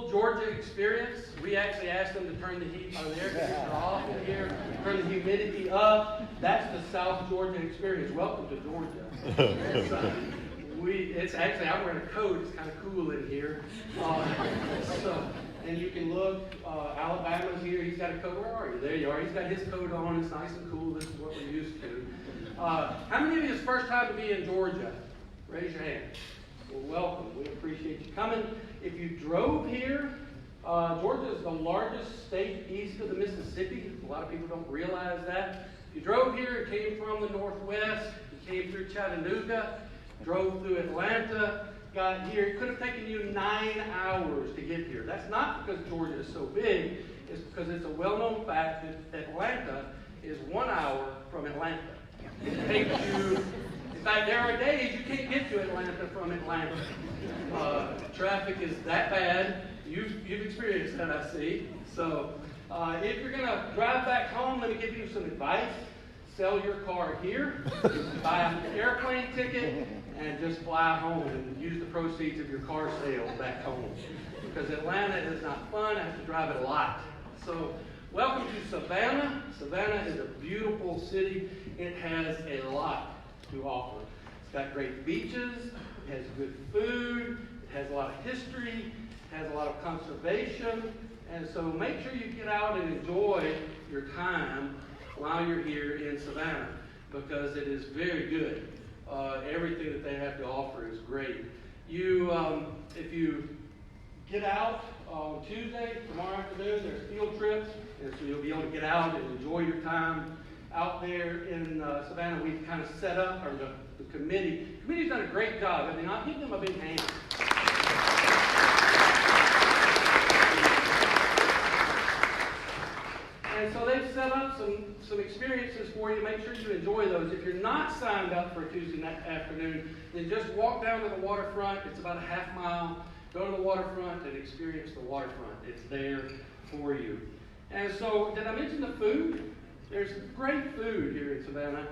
Georgia experience. We actually asked them to turn the heat on the air conditioner off in here, turn the humidity up. That's the South Georgia experience. Welcome to Georgia. It's actually, I'm wearing a coat. It's kind of cool in here. And you can look, Alabama's here. He's got a coat. Where are you? There you are. He's got his coat on. It's nice and cool. This is what we're used to. How many of you, it's first time to be in Georgia? Raise your hand. Well, welcome. We appreciate you coming. If you drove here, Georgia is the largest state east of the Mississippi. A lot of people don't realize that. If you drove here and came from the Northwest, you came through Chattanooga, drove through Atlanta, got here, it could have taken you 9 hours to get here. That's not because Georgia is so big. It's because it's a well-known fact that Atlanta is 1 hour from Atlanta. It takes you, in fact, there are days you can't get to Atlanta from Atlanta. Traffic is that bad. You've experienced that, I see. So if you're going to drive back home, let me give you some advice. Sell your car here, buy an airplane ticket, and just fly home and use the proceeds of your car sale back home. Because Atlanta is not fun. I have to drive it a lot. So welcome to Savannah. Savannah is a beautiful city. It has a lot to offer. It's got great beaches. It has good food. It has a lot of history. It has a lot of conservation. And so make sure you get out and enjoy your time while you're here in Savannah, because it is very good. Everything that they have to offer is great. If you get out on Tuesday, tomorrow afternoon, there's field trips, and so you'll be able to get out and enjoy your time out there in Savannah. We've kind of set up, or the committee's done a great job. I mean, I'll give them a big hand. And so they've set up some experiences for you. Make sure you enjoy those. If you're not signed up for a Tuesday afternoon, then just walk down to the waterfront. It's about a half mile. Go to the waterfront and experience the waterfront. It's there for you. And so, did I mention the food? There's great food here in Savannah.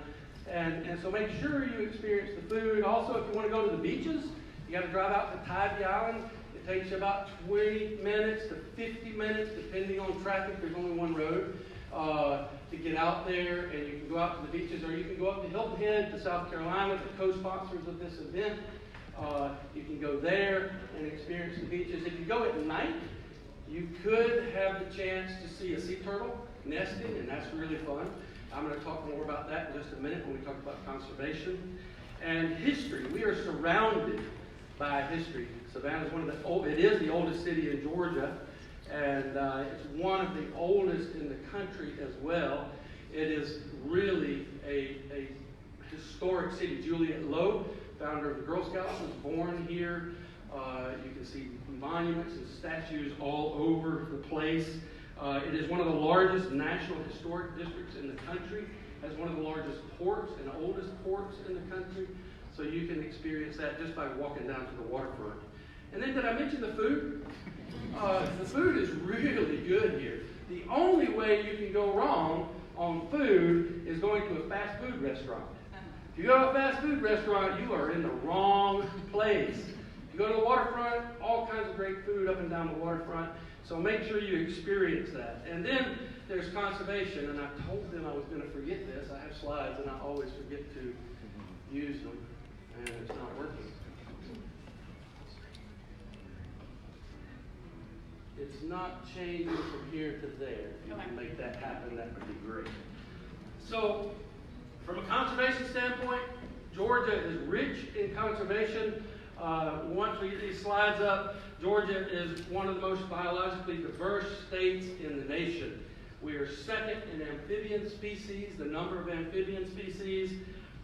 And so make sure you experience the food. Also, if you want to go to the beaches, you got to drive out to Tybee Island. It takes you about 20 minutes to 50 minutes, depending on traffic. There's only one road to get out there, and you can go out to the beaches, or you can go up to Hilton Head to South Carolina, the co-sponsors of this event. You can go there and experience the beaches. If you go at night, you could have the chance to see a sea turtle nesting, and that's really fun. I'm going to talk more about that in just a minute when we talk about conservation. And history. We are surrounded by history. Savannah is the oldest city in Georgia, and it's one of the oldest in the country as well. It is really a historic city. Juliet Lowe, founder of the Girl Scouts, was born here. You can see monuments and statues all over the place. It is one of the largest national historic districts in the country. Has one of the largest ports and oldest ports in the country. So you can experience that just by walking down to the waterfront. And then did I mention the food? The food is really good here. The only way you can go wrong on food is going to a fast food restaurant. If you go to a fast food restaurant, you are in the wrong place. If you go to the waterfront, all kinds of great food up and down the waterfront. So make sure you experience that. And then there's conservation, and I told them I was going to forget this. I have slides, and I always forget to use them, and it's not working. It's not changing from here to there. If you can make that happen, that would be great. So, from a conservation standpoint, Georgia is rich in conservation. Once we get these slides up, Georgia is one of the most biologically diverse states in the nation. We are second in amphibian species, the number of amphibian species.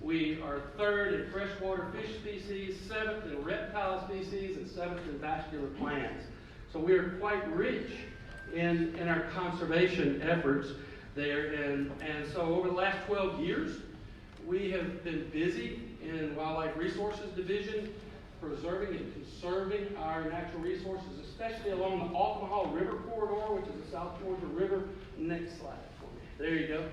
We are third in freshwater fish species, seventh in reptile species, and seventh in vascular plants. So we are quite rich in our conservation efforts there. And so over the last 12 years, we have been busy in Wildlife Resources Division preserving and conserving our natural resources, especially along the Altamaha River corridor, which is the South Georgia River. Next slide for me. There you go.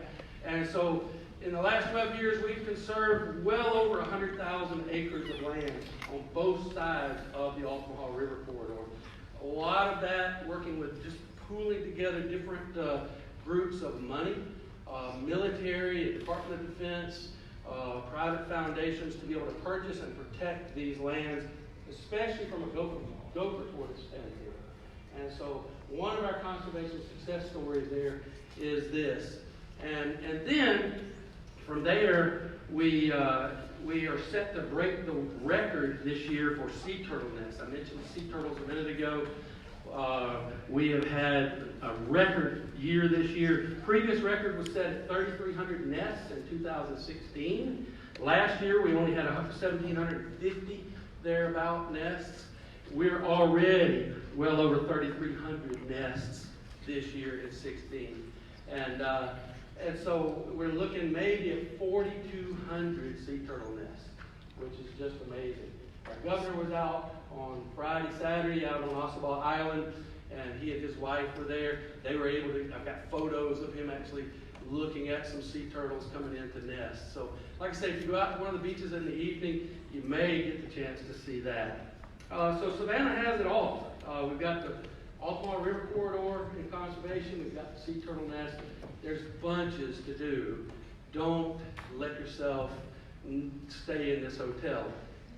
And so in the last 12 years, we've conserved well over 100,000 acres of land on both sides of the Altamaha River corridor. A lot of that working with just pooling together different groups of money, military, Department of Defense, private foundations to be able to purchase and protect these lands, especially from a gopher tortoise standpoint. And so one of our conservation success stories there is this. And then from there, we are set to break the record this year for sea turtle nests. I mentioned sea turtles a minute ago. We have had a record year this year. Previous record was set at 3,300 nests in 2016. Last year, we only had 1,750 thereabout nests. We're already well over 3,300 nests this year in 16. And so we're looking maybe at 4,200 sea turtle nests, which is just amazing. Our governor was out on Friday, Saturday, out on Ossabaw Island, and he and his wife were there. They were able to, I've got photos of him actually looking at some sea turtles coming into nests. So, like I say, if you go out to one of the beaches in the evening, you may get the chance to see that. So Savannah has it all. We've got the Altamaha River Corridor in conservation. We've got the sea turtle nest. There's bunches to do. Don't let yourself stay in this hotel.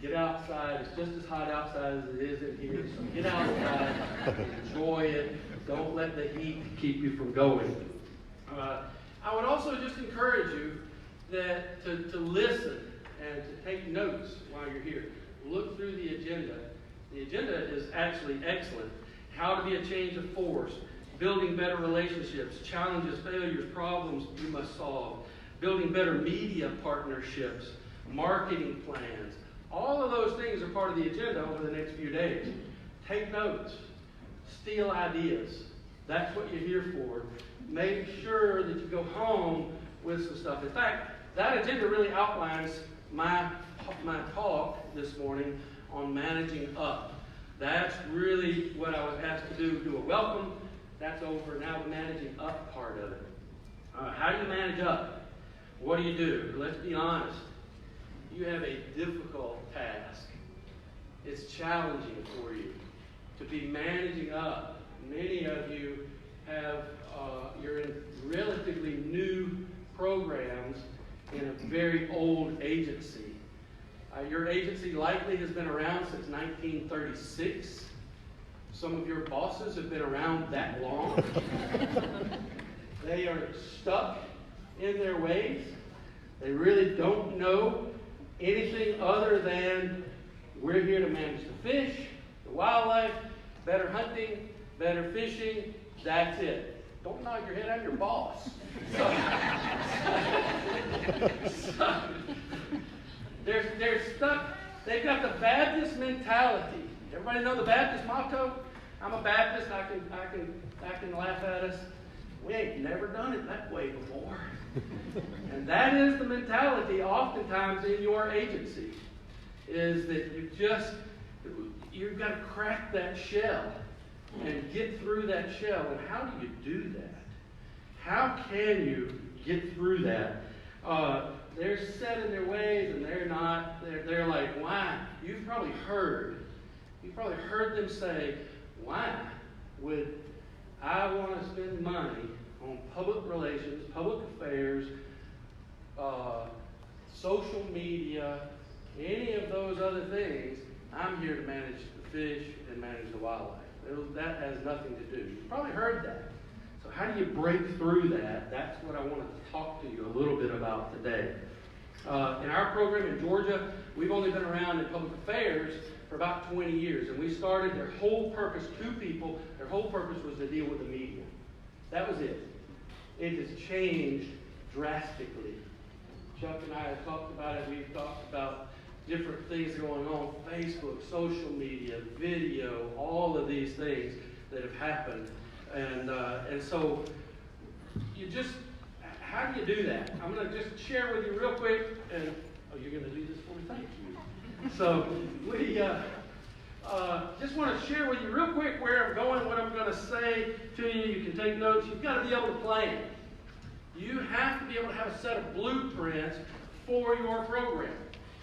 Get outside. It's just as hot outside as it is in here. So get outside. Enjoy it. Don't let the heat keep you from going. I would also just encourage you that to listen and to take notes while you're here. Look through the agenda. The agenda is actually excellent. How to be a change of force, building better relationships, challenges, failures, problems you must solve, building better media partnerships, marketing plans. All of those things are part of the agenda over the next few days. Take notes. Steal ideas. That's what you're here for. Make sure that you go home with some stuff. In fact, that agenda really outlines my talk this morning on managing up. That's really what I was asked to do a welcome. That's over. Now the managing up part of it. How do you manage up? What do you do? Let's be honest. You have a difficult task. It's challenging for you to be managing up. Many of you have, you're in relatively new programs in a very old agency. Your agency likely has been around since 1936. Some of your bosses have been around that long. They are stuck in their ways. They really don't know anything other than we're here to manage the fish, the wildlife, better hunting, better fishing. That's it. Don't nod your head at your boss. They're stuck. They've got the Baptist mentality. Everybody know the Baptist motto? I'm a Baptist. I can laugh at us. We ain't never done it that way before. And that is the mentality oftentimes in your agency, is that you've got to crack that shell and get through that shell. And how do you do that? How can you get through that? They're set in their ways and they're not. They're like, why? You've probably heard them say, why would I want to spend money on public relations, public affairs, social media, any of those other things? I'm here to manage the fish and manage the wildlife. That has nothing to do. You've probably heard that. So how do you break through that? That's what I want to talk to you a little bit about today. In our program in Georgia, we've only been around in public affairs for about 20 years. And we started, their whole purpose, two people, their whole purpose was to deal with the media. That was it. It has changed drastically. Chuck and I have talked about it. We've talked about different things going on, Facebook, social media, video, all of these things that have happened. And so you just, how do you do that? I'm going to just share with you real quick, and you're going to do this for me? Thank you. So we just want to share with you real quick where I'm going, what I'm going to say to you. You can take notes. You've got to be able to plan. You have to be able to have a set of blueprints for your program.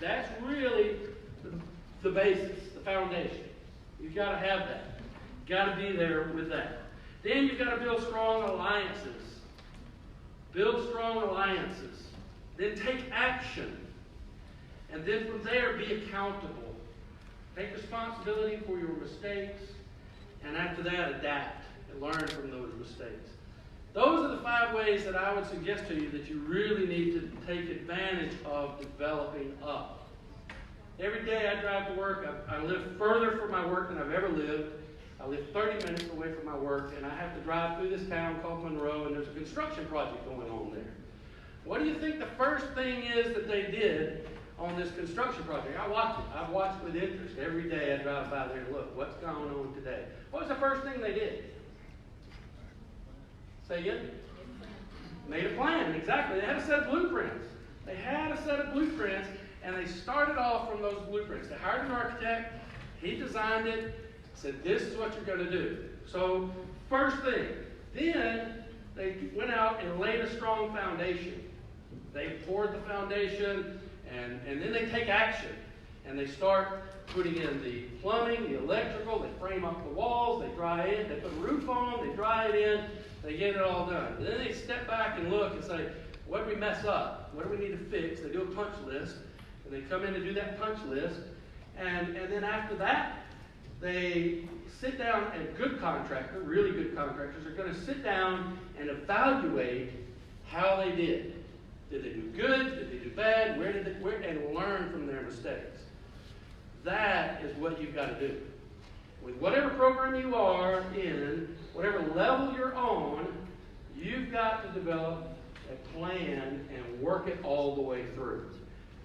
That's really the basis, the foundation. You've got to have that. Got to be there with that. Then you've got to build strong alliances. Build strong alliances. Then take action. And then from there, be accountable. Take responsibility for your mistakes. And after that, adapt and learn from those mistakes. Those are the 5 ways that I would suggest to you that you really need to take advantage of developing up. Every day I drive to work. I live further from my work than I've ever lived. I live 30 minutes away from my work, and I have to drive through this town called Monroe, and there's a construction project going on there. What do you think the first thing is that they did on this construction project? I watch it. I've watched with interest. Every day I drive by there and look, what's going on today? What was the first thing they did? Say again? Made a plan, exactly. They had a set of blueprints. They had a set of blueprints, and they started off from those blueprints. They hired an architect. He designed it, said, this is what you're going to do. So, first thing. Then, they went out and laid a strong foundation. They poured the foundation, and then they take action. And they start putting in the plumbing, the electrical, they frame up the walls, they dry it, they put a roof on, they dry it in, they get it all done. And then they step back and look and say, what did we mess up? What do we need to fix? They do a punch list, and they come in and do that punch list. And then after that, they sit down, and good contractors, really good contractors, are going to sit down and evaluate how they did. Did they do good? Did they do bad? And learn from their mistakes. That is what you've got to do. With whatever program you are in, whatever level you're on, you've got to develop a plan and work it all the way through.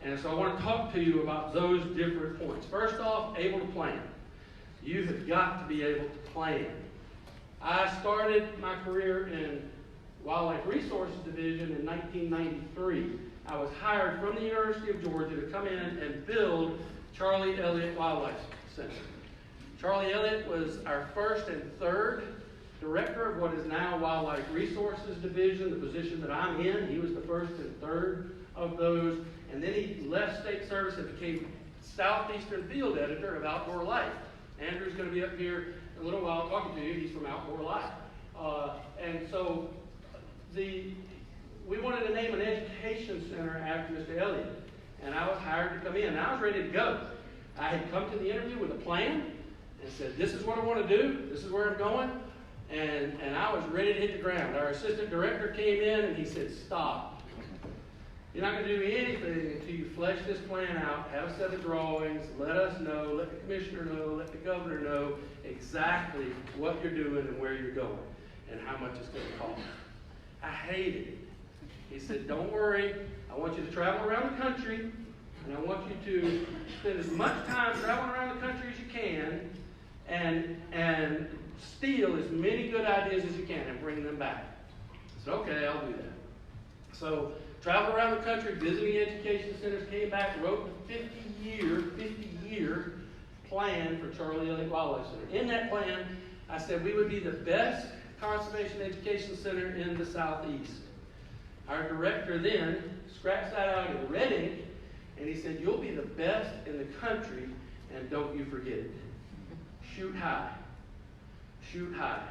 And so I want to talk to you about those different points. First off, able to plan. You have got to be able to plan. I started my career in Wildlife Resources Division in 1993. I was hired from the University of Georgia to come in and build Charlie Elliott Wildlife Center. Charlie Elliott was our first and third director of what is now Wildlife Resources Division, the position that I'm in. He was the first and third of those. And then he left state service and became Southeastern Field Editor of Outdoor Life. Andrew's going to be up here in a little while talking to you. He's from Outdoor Life. And so we wanted to name an education center after Mr. Elliott. And I was hired to come in. And I was ready to go. I had come to the interview with a plan and said, this is what I want to do. This is where I'm going. And I was ready to hit the ground. Our assistant director came in and he said, stop. You're not going to do anything until you flesh this plan out, have a set of drawings, let us know, let the commissioner know, let the governor know exactly what you're doing and where you're going and how much it's going to cost. I hated it. He said, don't worry. I want you to travel around the country, and I want you to spend as much time traveling around the country as you can and steal as many good ideas as you can and bring them back. I said, okay, I'll do that. So traveled around the country, visiting education centers, came back, wrote a 50-year plan for Charlie Elliott Wildlife Center. In that plan, I said we would be the best conservation education center in the Southeast. Our director then scratched that out in red ink, and he said, you'll be the best in the country, and don't you forget it. Shoot high. Shoot high.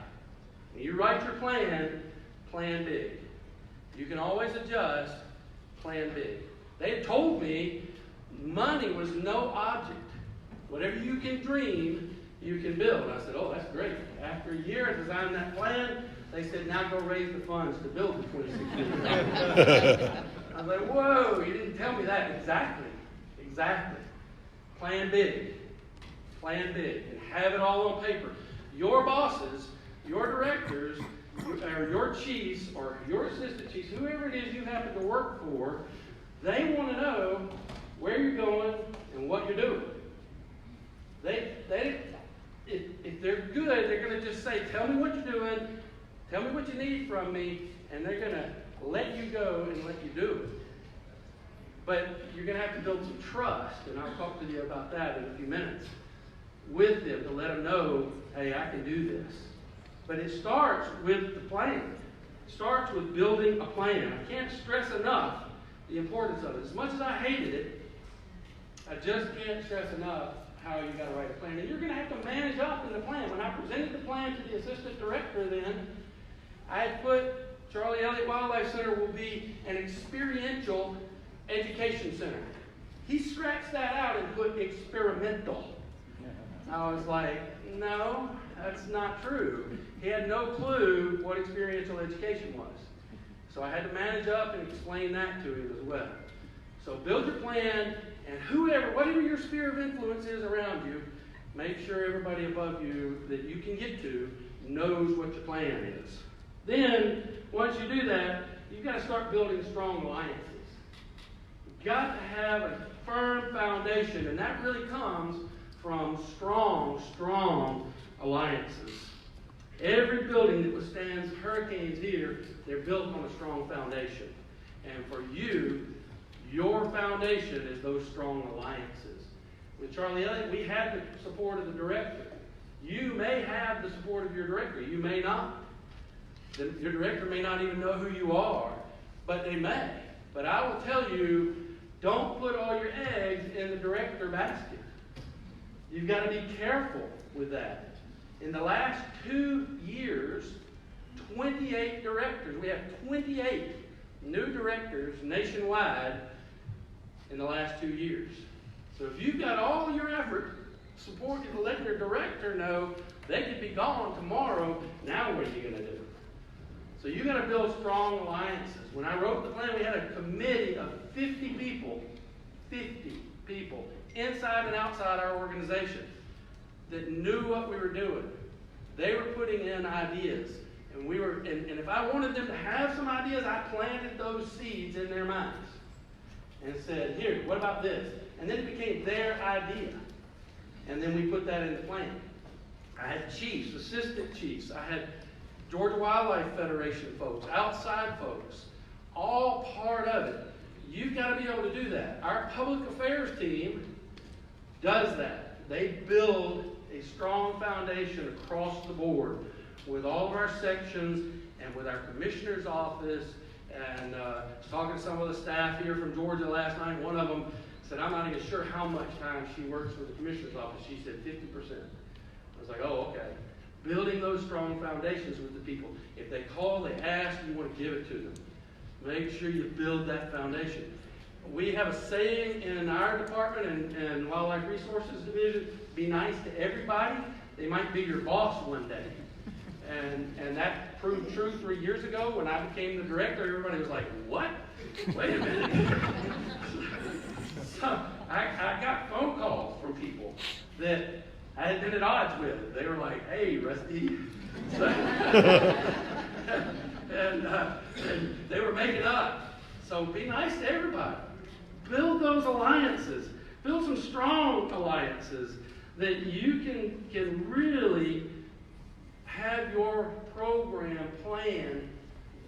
When you write your plan, plan big. You can always adjust, plan big. They had told me money was no object. Whatever you can dream, you can build. I said, oh, that's great. After a year of designing that plan, they said, now go raise the funds to build the 26 million. I was like, whoa, you didn't tell me that. Exactly. Plan big. Plan big. And have it all on paper. Your bosses, your directors, or your chiefs, or your assistant chiefs, whoever it is you happen to work for, they want to know where you're going and what you're doing. If they're good, they're going to just say, tell me what you're doing, tell me what you need from me, and they're going to let you go and let you do it. But you're going to have to build some trust, and I'll talk to you about that in a few minutes, with them to let them know, hey, I can do this. But it starts with the plan. It starts with building a plan. I can't stress enough the importance of it. As much as I hated it, I just can't stress enough how you got to write a plan. And you're going to have to manage up in the plan. When I presented the plan to the assistant director then, I had put Charlie Elliott Wildlife Center will be an experiential education center. He scratched that out and put experimental. I was like, no, that's not true. He had no clue what experiential education was. So I had to manage up and explain that to him as well. So build your plan, and whatever your sphere of influence is around you, make sure everybody above you that you can get to knows what your plan is. Then, once you do that, you've got to start building strong alliances. You've got to have a firm foundation, and that really comes from strong alliances. Every building that withstands hurricanes here, they're built on a strong foundation. And for you, your foundation is those strong alliances. With Charlie Elliott, we had the support of the director. You may have the support of your director. You may not. Your director may not even know who you are, but they may. But I will tell you, don't put all your eggs in the director basket. You've got to be careful with that. In the last 2 years, 28 directors. We have 28 new directors nationwide in the last 2 years. So if you've got all your effort supporting to let your director know they could be gone tomorrow, now what are you going to do? So you've got to build strong alliances. When I wrote the plan, we had a committee of 50 people, inside and outside our organization, that knew what we were doing. They were putting in ideas. And if I wanted them to have some ideas, I planted those seeds in their minds. And said, here, what about this? And then it became their idea. And then we put that in the plan. I had chiefs, assistant chiefs. I had Georgia Wildlife Federation folks, outside folks, all part of it. You've got to be able to do that. Our public affairs team does that. They build a strong foundation across the board with all of our sections and with our commissioner's office. And I was talking to some of the staff here from Georgia last night. One of them said, I'm not even sure how much time she works with the commissioner's office. She said 50%. I was like, oh, okay. Building those strong foundations with the people. If they call, they ask, you want to give it to them. Make sure you build that foundation. We have a saying in our department and Wildlife Resources Division, be nice to everybody. They might be your boss one day. And that proved true 3 years ago when I became the director. Everybody was like, what? Wait a minute. So I got phone calls from people that I had been at odds with. They were like, hey, Rusty. And they were making up. So be nice to everybody. Build those alliances. Build some strong alliances that you can really have your program plan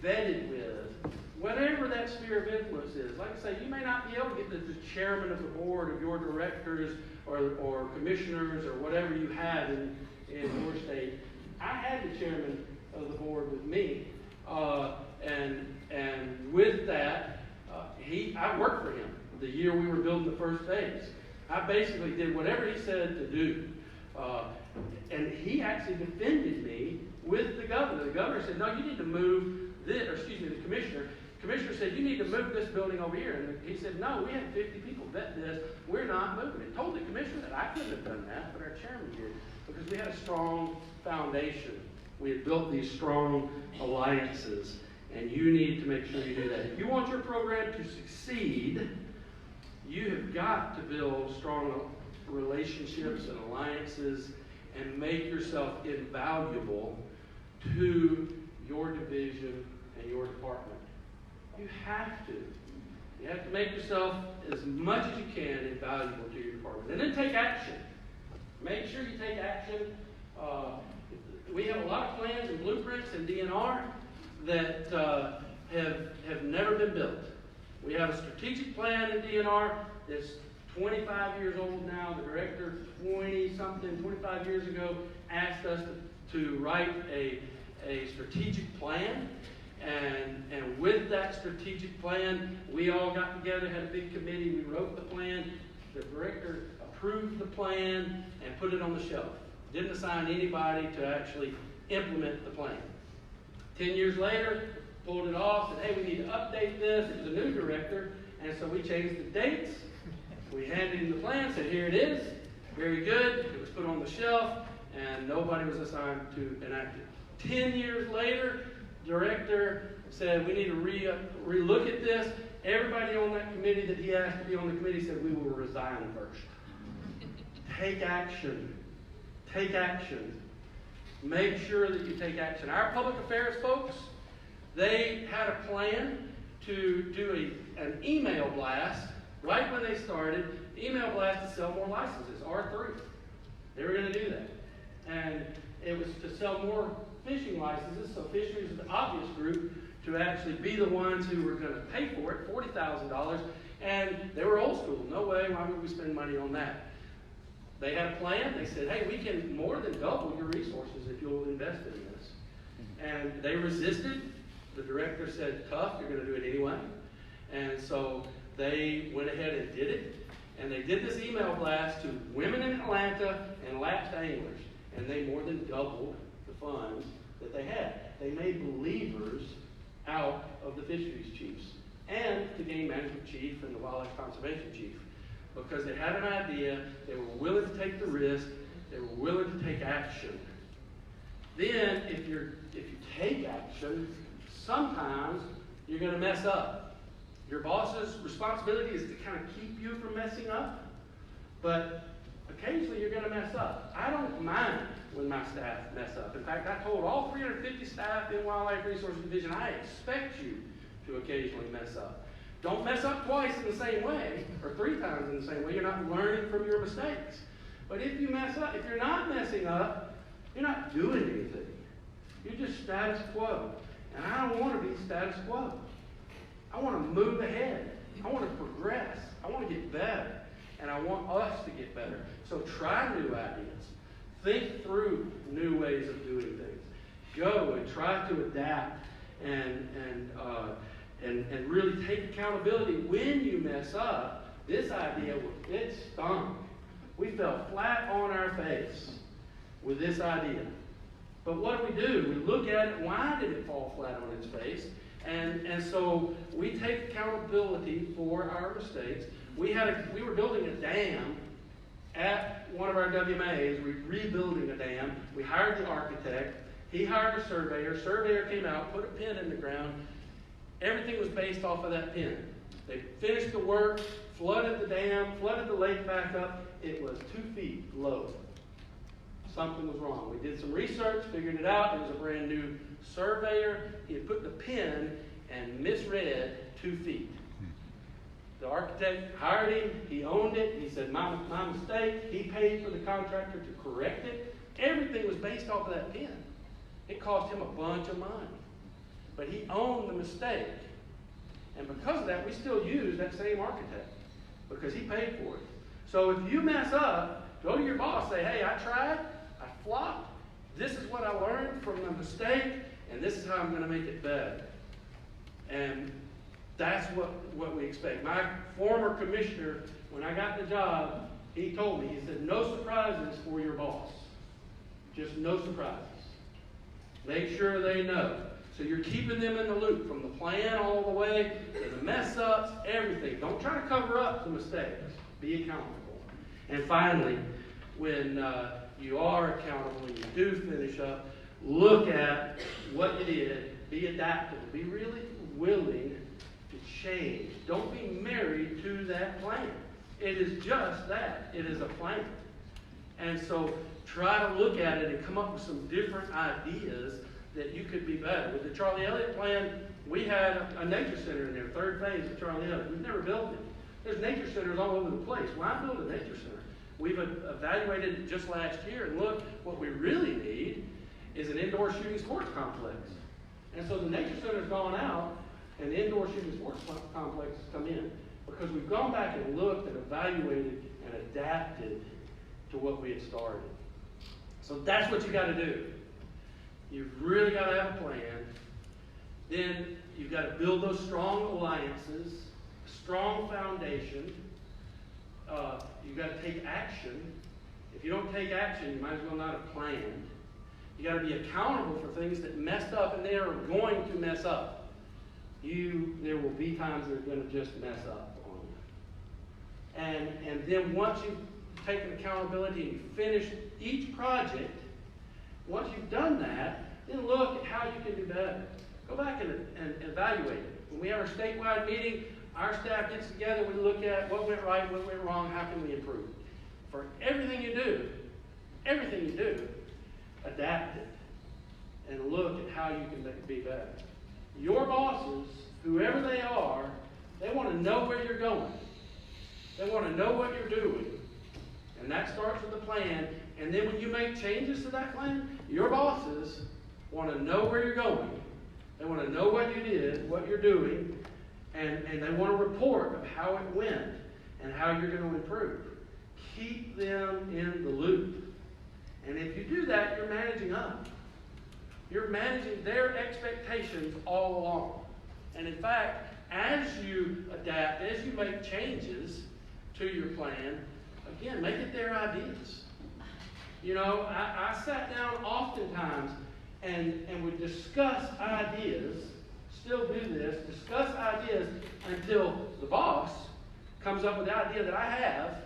vetted with, whatever that sphere of influence is. Like I say, you may not be able to get the chairman of the board of your directors or commissioners or whatever you have in your state. I had the chairman of the board with me, and with that, I worked for him the year we were building the first phase. I basically did whatever he said to do. And he actually defended me with the governor. The governor said, no, you need to move this, the commissioner. The commissioner said, you need to move this building over here. And he said, no, we had 50 people vet this. We're not moving it. Told the commissioner that I couldn't have done that, but our chairman did, because we had a strong foundation. We had built these strong alliances, and you need to make sure you do that. If you want your program to succeed, you have got to build strong relationships and alliances and make yourself invaluable to your division and your department. You have to. You have to make yourself as much as you can invaluable to your department. And then take action. Make sure you take action. We have a lot of plans and blueprints in DNR that have never been built. We have a strategic plan in DNR that's 25 years old now. The director, 25 years ago, asked us to write a strategic plan. And with that strategic plan, we all got together, had a big committee. We wrote the plan. The director approved the plan and put it on the shelf. Didn't assign anybody to actually implement the plan. 10 years later, pulled it off, said, hey, we need to update this. It was a new director, and so we changed the dates. We handed him the plan, said, here it is. Very good. It was put on the shelf, and nobody was assigned to enact it. 10 years later, director said, we need to re-look at this. Everybody on that committee that he asked to be on the committee said, we will resign first. Take action. Take action. Make sure that you take action. Our public affairs folks, they had a plan to do an email blast right when they started, email blast to sell more licenses, R3. They were going to do that. And it was to sell more fishing licenses, so fisheries is the obvious group to actually be the ones who were going to pay for it, $40,000. And they were old school. No way, why would we spend money on that? They had a plan. They said, hey, we can more than double your resources if you'll invest in this. And they resisted. The director said, tough, you're going to do it anyway. And so they went ahead and did it. And they did this email blast to women in Atlanta and lapsed anglers. And they more than doubled the funds that they had. They made believers out of the fisheries chiefs and the game management chief and the wildlife conservation chief. Because they had an idea, they were willing to take the risk, they were willing to take action. Then, if you take action, sometimes you're going to mess up. Your boss's responsibility is to kind of keep you from messing up, but occasionally you're going to mess up. I don't mind when my staff mess up. In fact, I told all 350 staff in Wildlife Resources Division, I expect you to occasionally mess up. Don't mess up twice in the same way, or 3 times in the same way. You're not learning from your mistakes. But if you mess up, if you're not messing up, you're not doing anything. You're just status quo. And I don't want to be status quo. I want to move ahead. I want to progress. I want to get better. And I want us to get better. So try new ideas. Think through new ways of doing things. Go and try to adapt and really take accountability when you mess up. This idea, it stunk. We fell flat on our face with this idea. But what do? We look at it, why did it fall flat on its face? And so we take accountability for our mistakes. We were building a dam at one of our WMAs. We're rebuilding a dam. We hired the architect. He hired a surveyor. Surveyor came out, put a pin in the ground. Everything was based off of that pin. They finished the work, flooded the dam, flooded the lake back up. It was 2 feet low. Something was wrong. We did some research, figured it out. It was a brand new surveyor. He had put the pin and misread 2 feet. The architect hired him. He owned it. He said, my mistake. He paid for the contractor to correct it. Everything was based off of that pin. It cost him a bunch of money. But he owned the mistake. And because of that, we still use that same architect because he paid for it. So if you mess up, go to your boss, say, hey, I tried, I flopped, this is what I learned from the mistake, and this is how I'm going to make it better. And that's what we expect. My former commissioner, when I got the job, he told me, he said, no surprises for your boss. Just no surprises. Make sure they know. So you're keeping them in the loop from the plan all the way to the mess ups, everything. Don't try to cover up the mistakes. Be accountable. And finally, when you are accountable and you do finish up, look at what you did. Be adaptable. Be really willing to change. Don't be married to that plan. It is just that. It is a plan. And so try to look at it and come up with some different ideas that you could be better. With the Charlie Elliott plan, we had a nature center in there, 3rd phase of Charlie Elliott. We've never built it. There's nature centers all over the place. Why build a nature center? We've evaluated it just last year, and look, what we really need is an indoor shooting sports complex. And so the nature center's gone out, and the indoor shooting sports complex has come in because we've gone back and looked and evaluated and adapted to what we had started. So that's what you got to do. You've really got to have a plan. Then you've got to build those strong alliances, a strong foundation. you've got to take action. If you don't take action, you might as well not have planned. You got to be accountable for things that messed up, and they are going to mess up. There will be times they're going to just mess up on you. And then once you've taken accountability and you finish each project, once you've done that, then look at how you can do better. Go back and evaluate it. When we have our statewide meeting, our staff gets together, we look at what went right, what went wrong, how can we improve. For everything you do, adapt it and look at how you can be better. Your bosses, whoever they are, they want to know where you're going. They want to know what you're doing. And that starts with a plan. And then when you make changes to that plan, your bosses want to know where you're going. They want to know what you did, what you're doing, and they want a report of how it went and how you're going to improve. Keep them in the loop. And if you do that, you're managing up. You're managing their expectations all along. And in fact, as you adapt, as you make changes to your plan, again, make it their ideas. You know, I sat down oftentimes and would discuss ideas, still do this, discuss ideas until the boss comes up with the idea that I have.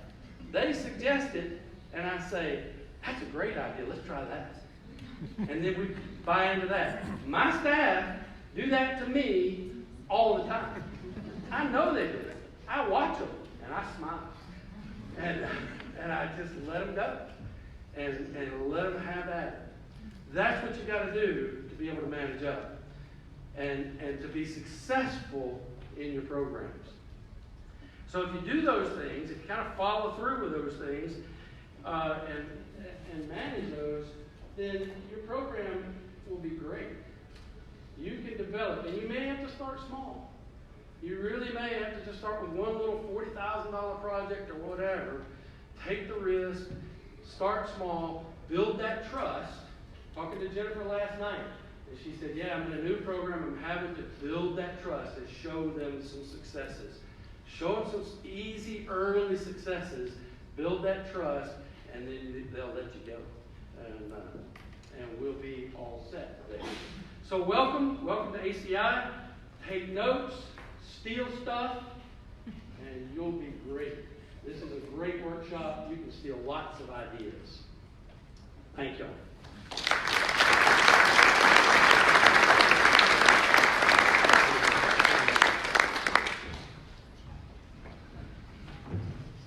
They suggest it, and I say, that's a great idea, let's try that. And then we buy into that. My staff do that to me all the time. I know they do it. I watch them, and I smile. And I just let them go. And let them have at it. That's what you got to do to be able to manage up. And to be successful in your programs. So if you do those things, if you kind of follow through with those things, and manage those, then your program will be great. You can develop, and you may have to start small. You really may have to just start with one little $40,000 project or whatever. Take the risk, start small, build that trust. Talking to Jennifer last night, and she said, yeah, I'm in a new program. I'm having to build that trust and show them some successes. Show them some easy, early successes. Build that trust, and then they'll let you go. And we'll be all set there. So welcome to ACI. Take notes, steal stuff, and you'll be great. This is a great workshop. You can steal lots of ideas. Thank y'all.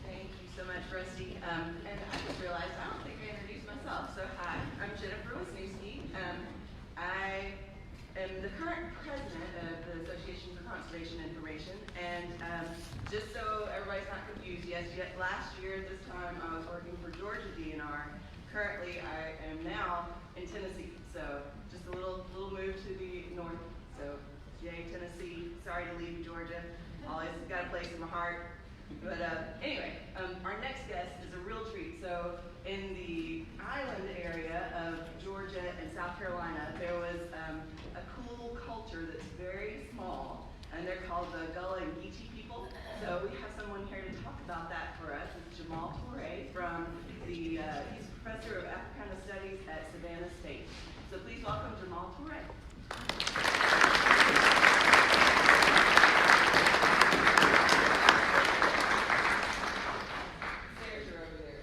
Thank you so much, Rusty. And I just realized I don't think I introduced myself. So hi, I'm Jennifer Wisniewski. I am the current president of the Association for Conservation Information. And just so everybody's not confused, yes, last year at this time I was working for Georgia DNR. Currently, I am now in Tennessee, so just a little move to the north. So, yay, Tennessee. Sorry to leave Georgia. Always got a place in my heart. But anyway, our next guest is a real treat. So, in the island area of Georgia and South Carolina, there was a cool culture that's very small, and they're called the Gullah Geechee people. So, we have someone here to talk about that for us. It's Jamal Touré from the he's Professor of Africana Studies at Savannah State. So please welcome Jamal Touré. Stairs are over there.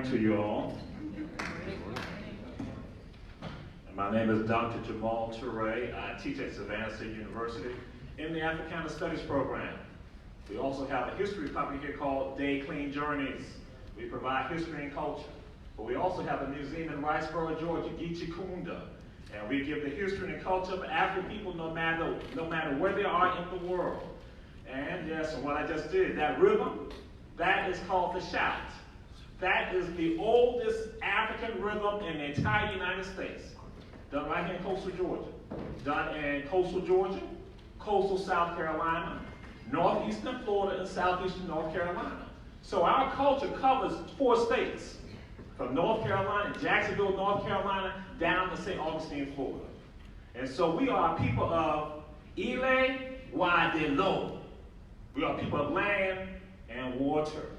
To you all. My name is Dr. Jamal Touré. I teach at Savannah State University in the Africana Studies program. We also have a history company here called Day Clean Journeys. We provide history and culture. But we also have a museum in Riceboro, Georgia, Geechee Kunda. And we give the history and culture of African people no matter where they are in the world. And yes, and what I just did, that rhythm, that is called the shout. That is the oldest African rhythm in the entire United States. Done right here in coastal Georgia. Done in coastal Georgia, coastal South Carolina, northeastern Florida, and southeastern North Carolina. So our culture covers 4 states, from North Carolina, Jacksonville, North Carolina, down to St. Augustine, Florida. And so we are people of Ile Wadelo. We are people of land and water.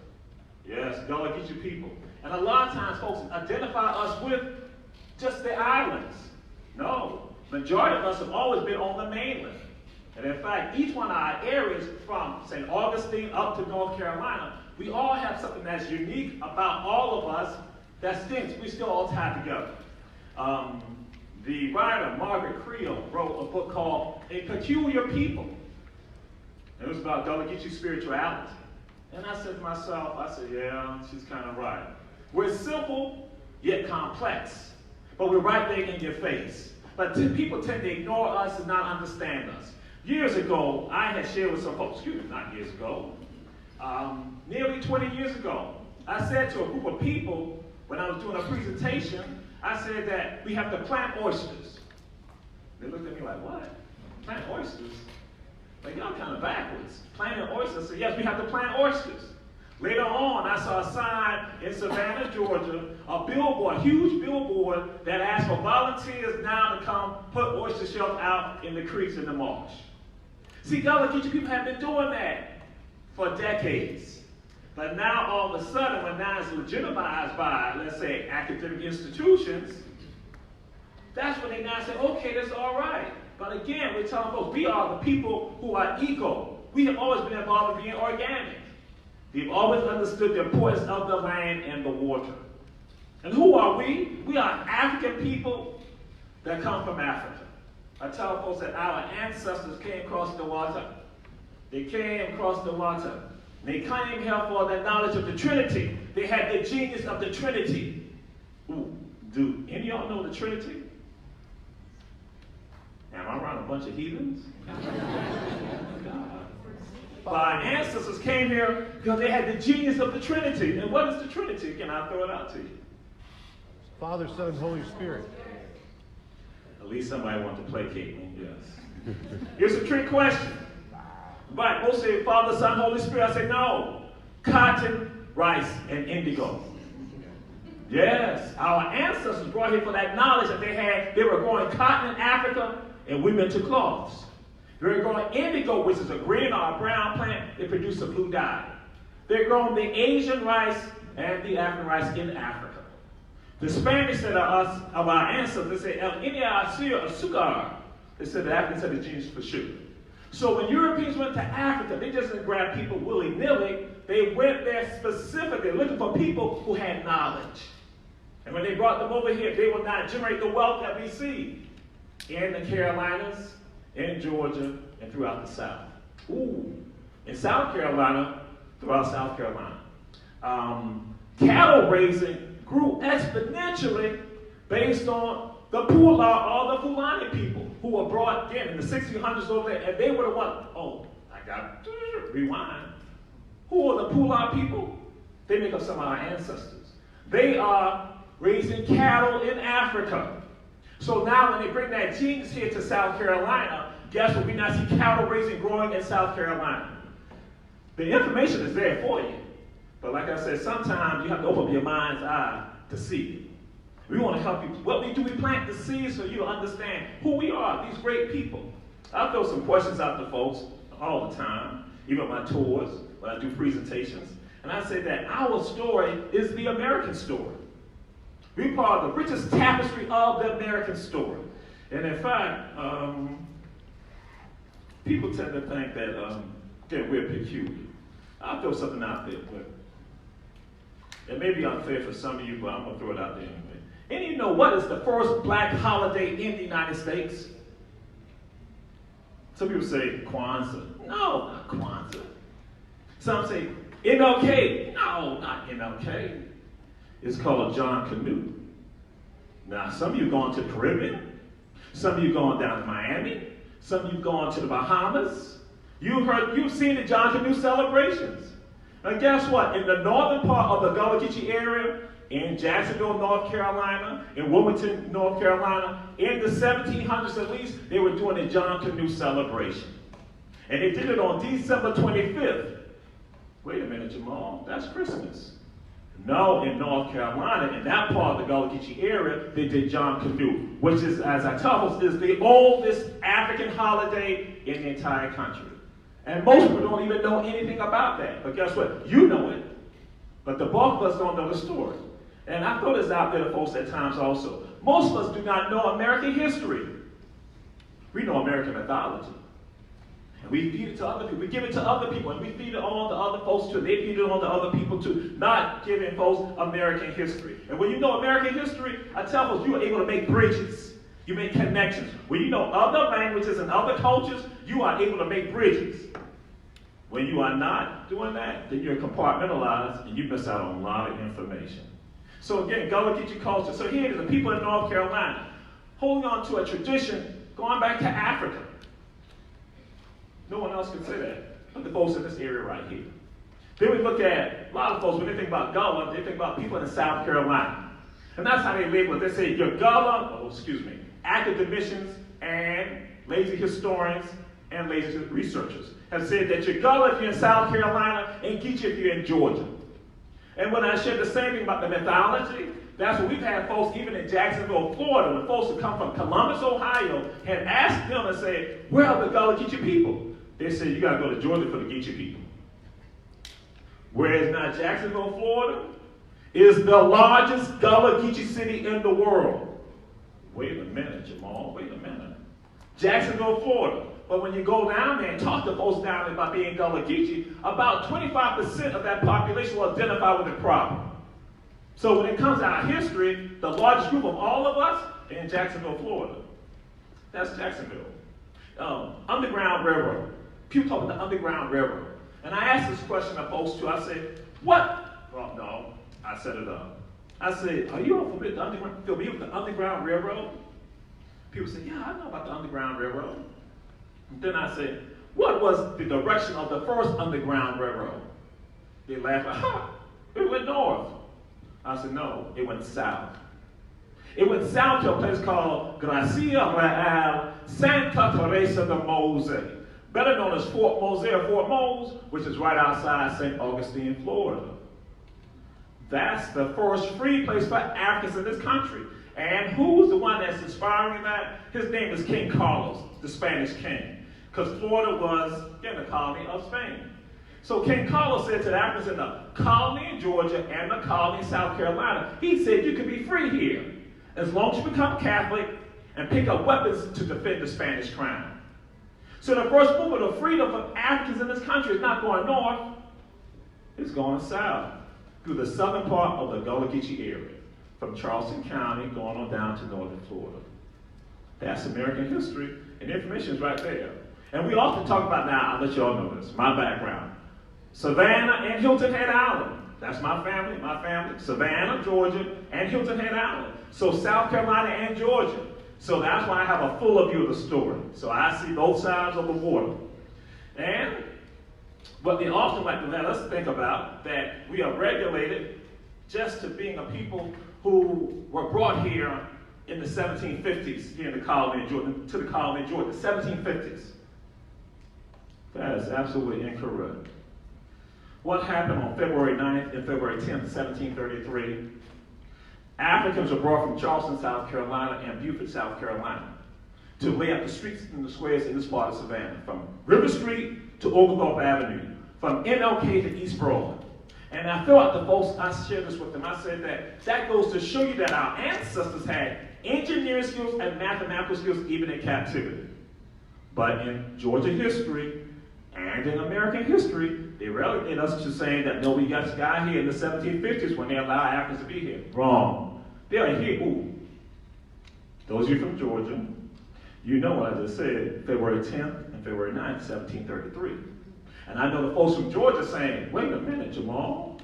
Yes, Gullah Geechee people. And a lot of times folks identify us with just the islands. No, majority of us have always been on the mainland. And in fact, each one of our areas from St. Augustine up to North Carolina, we all have something that's unique about all of us that stinks. We still all tied together. The writer, Margaret Creel, wrote a book called A Peculiar People. It was about Gullah Geechee spirituality. And I said to myself, yeah, she's kind of right. We're simple, yet complex. But we're right there in your face. But people tend to ignore us and not understand us. Years ago, I had shared with some folks, not years ago, nearly 20 years ago, I said to a group of people, when I was doing a presentation, I said that we have to plant oysters. They looked at me like, what? Plant oysters? Like, y'all kind of backwards. Planting oysters? I said, yes, we have to plant oysters. Later on, I saw a sign in Savannah, Georgia, a billboard, a huge billboard that asked for volunteers now to come put oyster shells out in the creeks in the marsh. See, Gullah Geechee people have been doing that for decades. But now, all of a sudden, when now it's legitimized by, let's say, academic institutions, that's when they now say, okay, that's all right. But again, we're telling folks, we are the people who are eco. We have always been involved in being organic. We've always understood the importance of the land and the water. And who are we? We are African people that come from Africa. I tell folks that our ancestors came across the water. They came across the water. They claim here for the knowledge of the Trinity. They had the genius of the Trinity. Ooh, do any of y'all know the Trinity? Am I around a bunch of heathens? But our ancestors came here because they had the genius of the Trinity. And what is the Trinity? Can I throw it out to you? Father, Son, and Holy Spirit. At least somebody wanted to placate me, yes. Here's a trick question. But most say Father, Son, Holy Spirit. I say no. Cotton, rice, and indigo. Yes, our ancestors brought here for that knowledge that they had. They were growing cotton in Africa and women to cloths. They're growing indigo, which is a green or a brown plant. They produce a blue dye. They're growing the Asian rice and the African rice in Africa. The Spanish said of our ancestors, they say, El Inia Azúcar. They said the Africans had the genius for sugar. So when Europeans went to Africa, they just didn't grab people willy-nilly. They went there specifically looking for people who had knowledge. And when they brought them over here, they would not generate the wealth that we see in the Carolinas, in Georgia, and throughout the South. Ooh, in South Carolina, throughout South Carolina. Cattle raising grew exponentially based on the Pula or the Fulani people who were brought in the 1600s over there, and they were the ones, rewind. Who are the Pula people? They make up some of our ancestors. They are raising cattle in Africa. So now when they bring that genius here to South Carolina, guess what? We now see cattle raising growing in South Carolina. The information is there for you. But like I said, sometimes you have to open up your mind's eye to see it. We want to help you. What we do, we plant the seeds so you understand who we are, these great people. I throw some questions out to folks all the time, even my tours, when I do presentations. And I say that our story is the American story. We're part of the richest tapestry of the American story. And in fact, people tend to think that we're peculiar. I'll throw something out there, but it may be unfair for some of you, but I'm going to throw it out there anyway. And you know what is the first black holiday in the United States? Some people say Kwanzaa. No, not Kwanzaa. Some say MLK. No, not MLK. It's called John Canoe. Now, some of you gone to the Caribbean. Some of you gone down to Miami. Some of you gone to the Bahamas. You've seen the John Canoe celebrations. And guess what? In the northern part of the Gullah Geechee area, in Jacksonville, North Carolina, in Wilmington, North Carolina, in the 1700s at least, they were doing the John Canoe celebration. And they did it on December 25th. Wait a minute, Jamal, that's Christmas. No, in North Carolina, in that part of the Gullah Geechee area, they did John Canoe, which is, as I tell us, is the oldest African holiday in the entire country. And most people don't even know anything about that. But guess what? You know it. But the bulk of us don't know the story. And I throw this out there to folks at times also. Most of us do not know American history. We know American mythology. And we feed it to other people. We give it to other people. And we feed it on to other folks too. They feed it on to other people too. Not giving folks American history. And when you know American history, I tell folks you are able to make bridges. You make connections. When you know other languages and other cultures, you are able to make bridges. When you are not doing that, then you're compartmentalized and you miss out on a lot of information. So again, Gullah Geechee culture. So here it is, the people in North Carolina holding on to a tradition going back to Africa. No one else can say that but the folks in this area right here. Then we look at a lot of folks, when they think about Gullah, they think about people in South Carolina. And that's how they label it. They say you're Gullah, academicians and lazy historians and lazy researchers have said that you're Gullah if you're in South Carolina and Geechee if you're in Georgia. And when I shared the same thing about the mythology, that's what we've had folks even in Jacksonville, Florida, when folks who come from Columbus, Ohio, had asked them and said, where are the Gullah Geechee people? They said, you got to go to Georgia for the Geechee people. Whereas now Jacksonville, Florida, is the largest Gullah Geechee city in the world. Wait a minute, Jamal, wait a minute. Jacksonville, Florida. But when you go down there and talk to folks down there about being Gullah Geechee, about 25% of that population will identify with the problem. So when it comes to our history, the largest group of all of us are in Jacksonville, Florida. That's Jacksonville. Underground Railroad. People talk about the Underground Railroad. And I asked this question to folks too. I said, what? Well, no, I set it up. I said, are you all familiar with the Underground Railroad? People say, yeah, I know about the Underground Railroad. And then I said, what was the direction of the first Underground Railroad? They laughed, it went north. I said, no, it went south. It went south to a place called Gracia Real Santa Teresa de Mose, better known as Fort Mose or Fort Mose, which is right outside St. Augustine, Florida. That's the first free place for Africans in this country. And who's the one that's inspiring that? His name is King Carlos, the Spanish king, because Florida was, again, a colony of Spain. So King Carlos said to the Africans in the colony in Georgia and the colony in South Carolina, he said, you can be free here as long as you become Catholic and pick up weapons to defend the Spanish crown. So the first movement of freedom for Africans in this country is not going north, it's going south through the southern part of the Gullah Geechee area, from Charleston County going on down to northern Florida. That's American history, and the information is right there. And we often talk about, now I'll let you all know this, my background. Savannah and Hilton Head Island. That's my family. Savannah, Georgia, and Hilton Head Island. So South Carolina and Georgia. So that's why I have a fuller view of the story. So I see both sides of the water. And what they often like to let us think about, that we are regulated just to being a people who were brought here in the 1750s, here in the colony in Georgia, to the colony in Georgia, the 1750s. That is absolutely incorrect. What happened on February 9th and February 10th, 1733? Africans were brought from Charleston, South Carolina, and Beaufort, South Carolina, to lay out the streets and the squares in this part of Savannah, from River Street to Oglethorpe Avenue, from MLK to East Broad. And I feel like the folks, I shared this with them, I said that goes to show you that our ancestors had engineering skills and mathematical skills even in captivity. But in Georgia history, and in American history, they relegate us to saying that, no, we got this guy here in the 1750s when they allowed Africans to be here. Wrong. They are here. Ooh. Those of you from Georgia, you know what I just said, February 10th and February 9th, 1733. And I know the folks from Georgia saying, wait a minute, Jamal.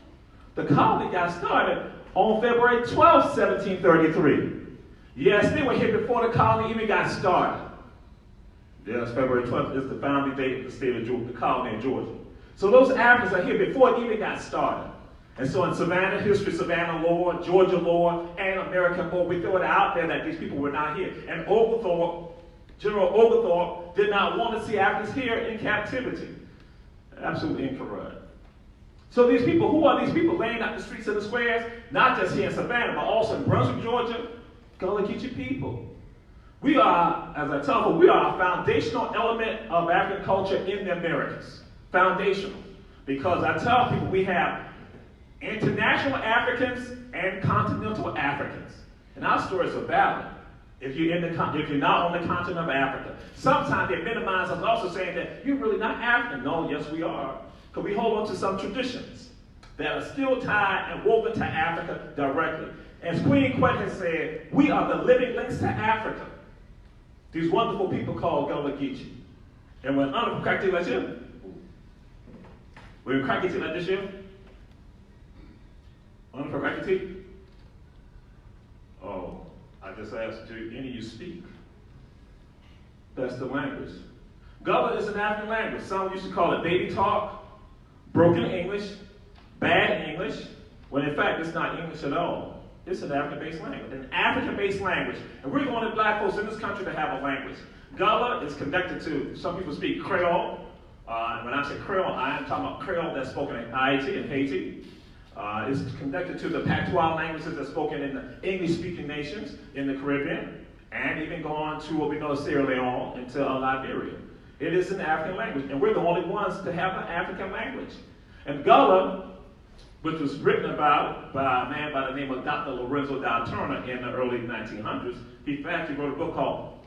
The colony got started on February 12th, 1733. Yes, they were here before the colony even got started. Yes, February 12th is the founding date of the state of Georgia, the colony in Georgia. So those Africans are here before it even got started. And so in Savannah history, Savannah lore, Georgia lore, and American lore, we throw it out there that these people were not here. And General Oglethorpe did not want to see Africans here in captivity. Absolutely incorrect. So these people, who are these people laying out the streets and the squares? Not just here in Savannah, but also in Brunswick, Georgia, Gullah Geechee people. We are, as I tell people, we are a foundational element of African culture in the Americas. Foundational. Because I tell people we have international Africans and continental Africans. And our stories are valid if you're not on the continent of Africa. Sometimes they minimize us also saying that you're really not African. No, yes we are. Because we hold on to some traditions that are still tied and woven to Africa directly. As Queen Quet has said, we are the living links to Africa. These wonderful people called Gullah Geechee. And when I'm crack like this, we're crack like this year. Crack oh, I just asked, do any of you speak? That's the language. Gullah is an African language. Some used to call it baby talk, broken English, bad English, when in fact it's not English at all. It's an African-based language, an African-based language. And we're the only black folks in this country to have a language. Gullah is connected to, some people speak Creole. And when I say Creole, I am talking about Creole that's spoken in Haiti and Haiti. It's connected to the patois languages that's spoken in the English-speaking nations in the Caribbean, and even gone to what we know as Sierra Leone and to Liberia. It is an African language, and we're the only ones to have an African language. And Gullah, which was written about by a man by the name of Dr. Lorenzo Dow Turner in the early 1900s, he actually wrote a book called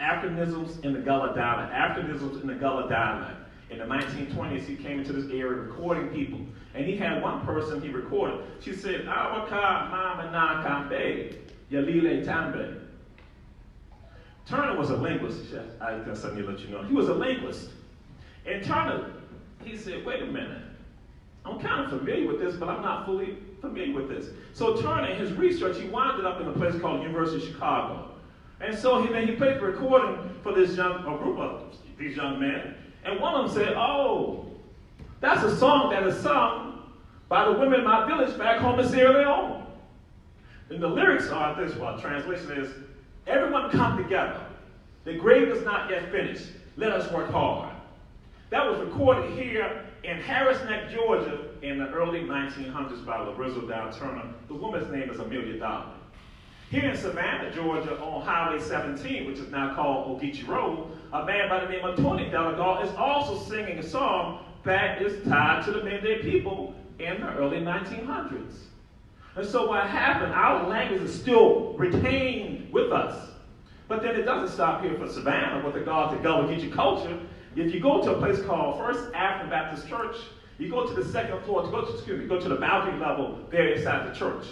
Africanisms in the Gullah Dialect. Africanisms in the Gullah Dialect. In the 1920s, he came into this area recording people. And he had one person he recorded. She said, Awaka mama na kambe, yalile tambe. Turner was a linguist. I guess I need to let you know. He was a linguist. And Turner, he said, wait a minute. I'm kind of familiar with this, but I'm not fully familiar with this. So Turner, in his research, he wound up in a place called the University of Chicago. And so he played the recording for this group of these young men. And one of them said, oh, that's a song that is sung by the women in my village back home in Sierra Leone. And the lyrics are this, translation is, everyone come together. The grave is not yet finished. Let us work hard. That was recorded here in Harris Neck, Georgia in the early 1900s by Lorenzo Dow Turner. The woman's name is Amelia Dolly. Here in Savannah, Georgia, on Highway 17, which is now called Ogeechee Road, a man by the name of Tony Delagal is also singing a song that is tied to the Mende people in the early 1900s. And so what happened, our language is still retained with us. But then it doesn't stop here for Savannah with regard to Gullah Geechee culture. If you go to a place called First African Baptist Church, you go to the second floor, go to the balcony level there inside the church.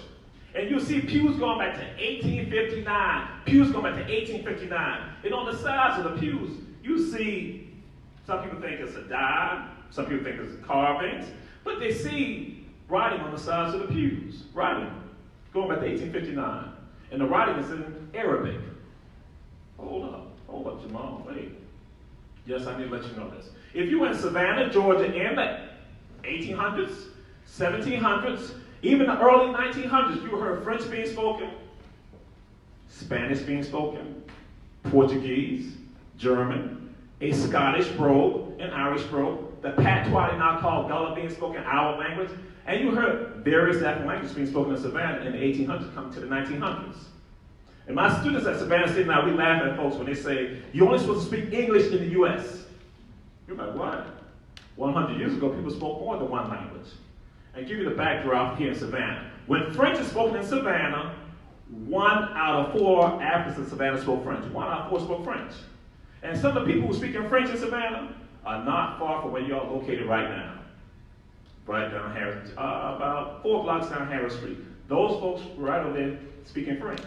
And you see pews going back to 1859. Pews going back to 1859. And on the sides of the pews, you see, some people think it's a dime, some people think it's carvings, but they see writing on the sides of the pews. Writing, going back to 1859. And the writing is in Arabic. Hold up, Jamal, wait. Yes, I need to let you know this. If you were in Savannah, Georgia in the 1800s, 1700s, even the early 1900s, you heard French being spoken, Spanish being spoken, Portuguese, German, a Scottish brogue, an Irish brogue, the patois they now call Gullah being spoken, our language, and you heard various African languages being spoken in Savannah in the 1800s coming to the 1900s. And my students at Savannah State now, we laugh at folks when they say, you're only supposed to speak English in the U.S. You're like, what? 100 years ago, people spoke more than one language. And give you the backdrop here in Savannah. When French is spoken in Savannah, 1 out of 4 Africans in Savannah spoke French. 1 out of 4 spoke French. And some of the people who speak in French in Savannah are not far from where you are located right now. Right down Harris, about 4 blocks down Harris Street. Those folks were right over there speaking French.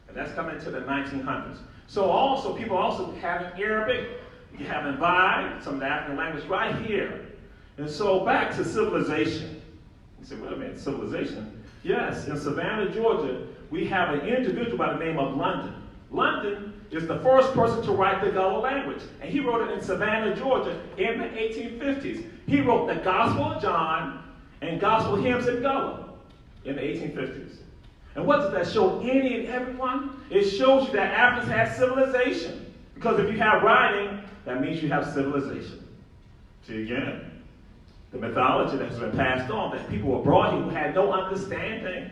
And that's coming into the 1900s. So also, people also having Arabic, you having Vai, some of the African language right here. And so back to civilization. You say, wait a minute, civilization? Yes, in Savannah, Georgia, we have an individual by the name of London. London is the first person to write the Gullah language, and he wrote it in Savannah, Georgia in the 1850s. He wrote the Gospel of John and Gospel hymns in Gullah in the 1850s. And what does that show any and everyone? It shows you that Africans had civilization. Because if you have writing, that means you have civilization. See again, the mythology that has been passed on, that people were brought here who had no understanding.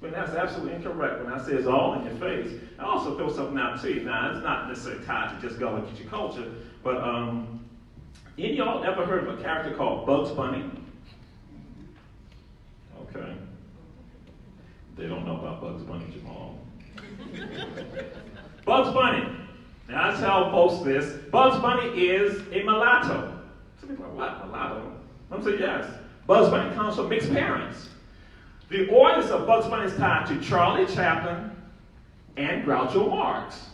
But that's absolutely incorrect. When I say it's all in your face, I also throw something out to you. Now, it's not necessarily tied to just Gullah Geechee culture, but any of y'all ever heard of a character called Bugs Bunny? Okay. They don't know about Bugs Bunny, Jamal. Bugs Bunny. Now, I tell folks this. Bugs Bunny is a mulatto. Some people are like, what, mulatto? I'm saying, yes. Bugs Bunny comes from mixed parents. The origins of Bugs Bunny is tied to Charlie Chaplin and Groucho Marx.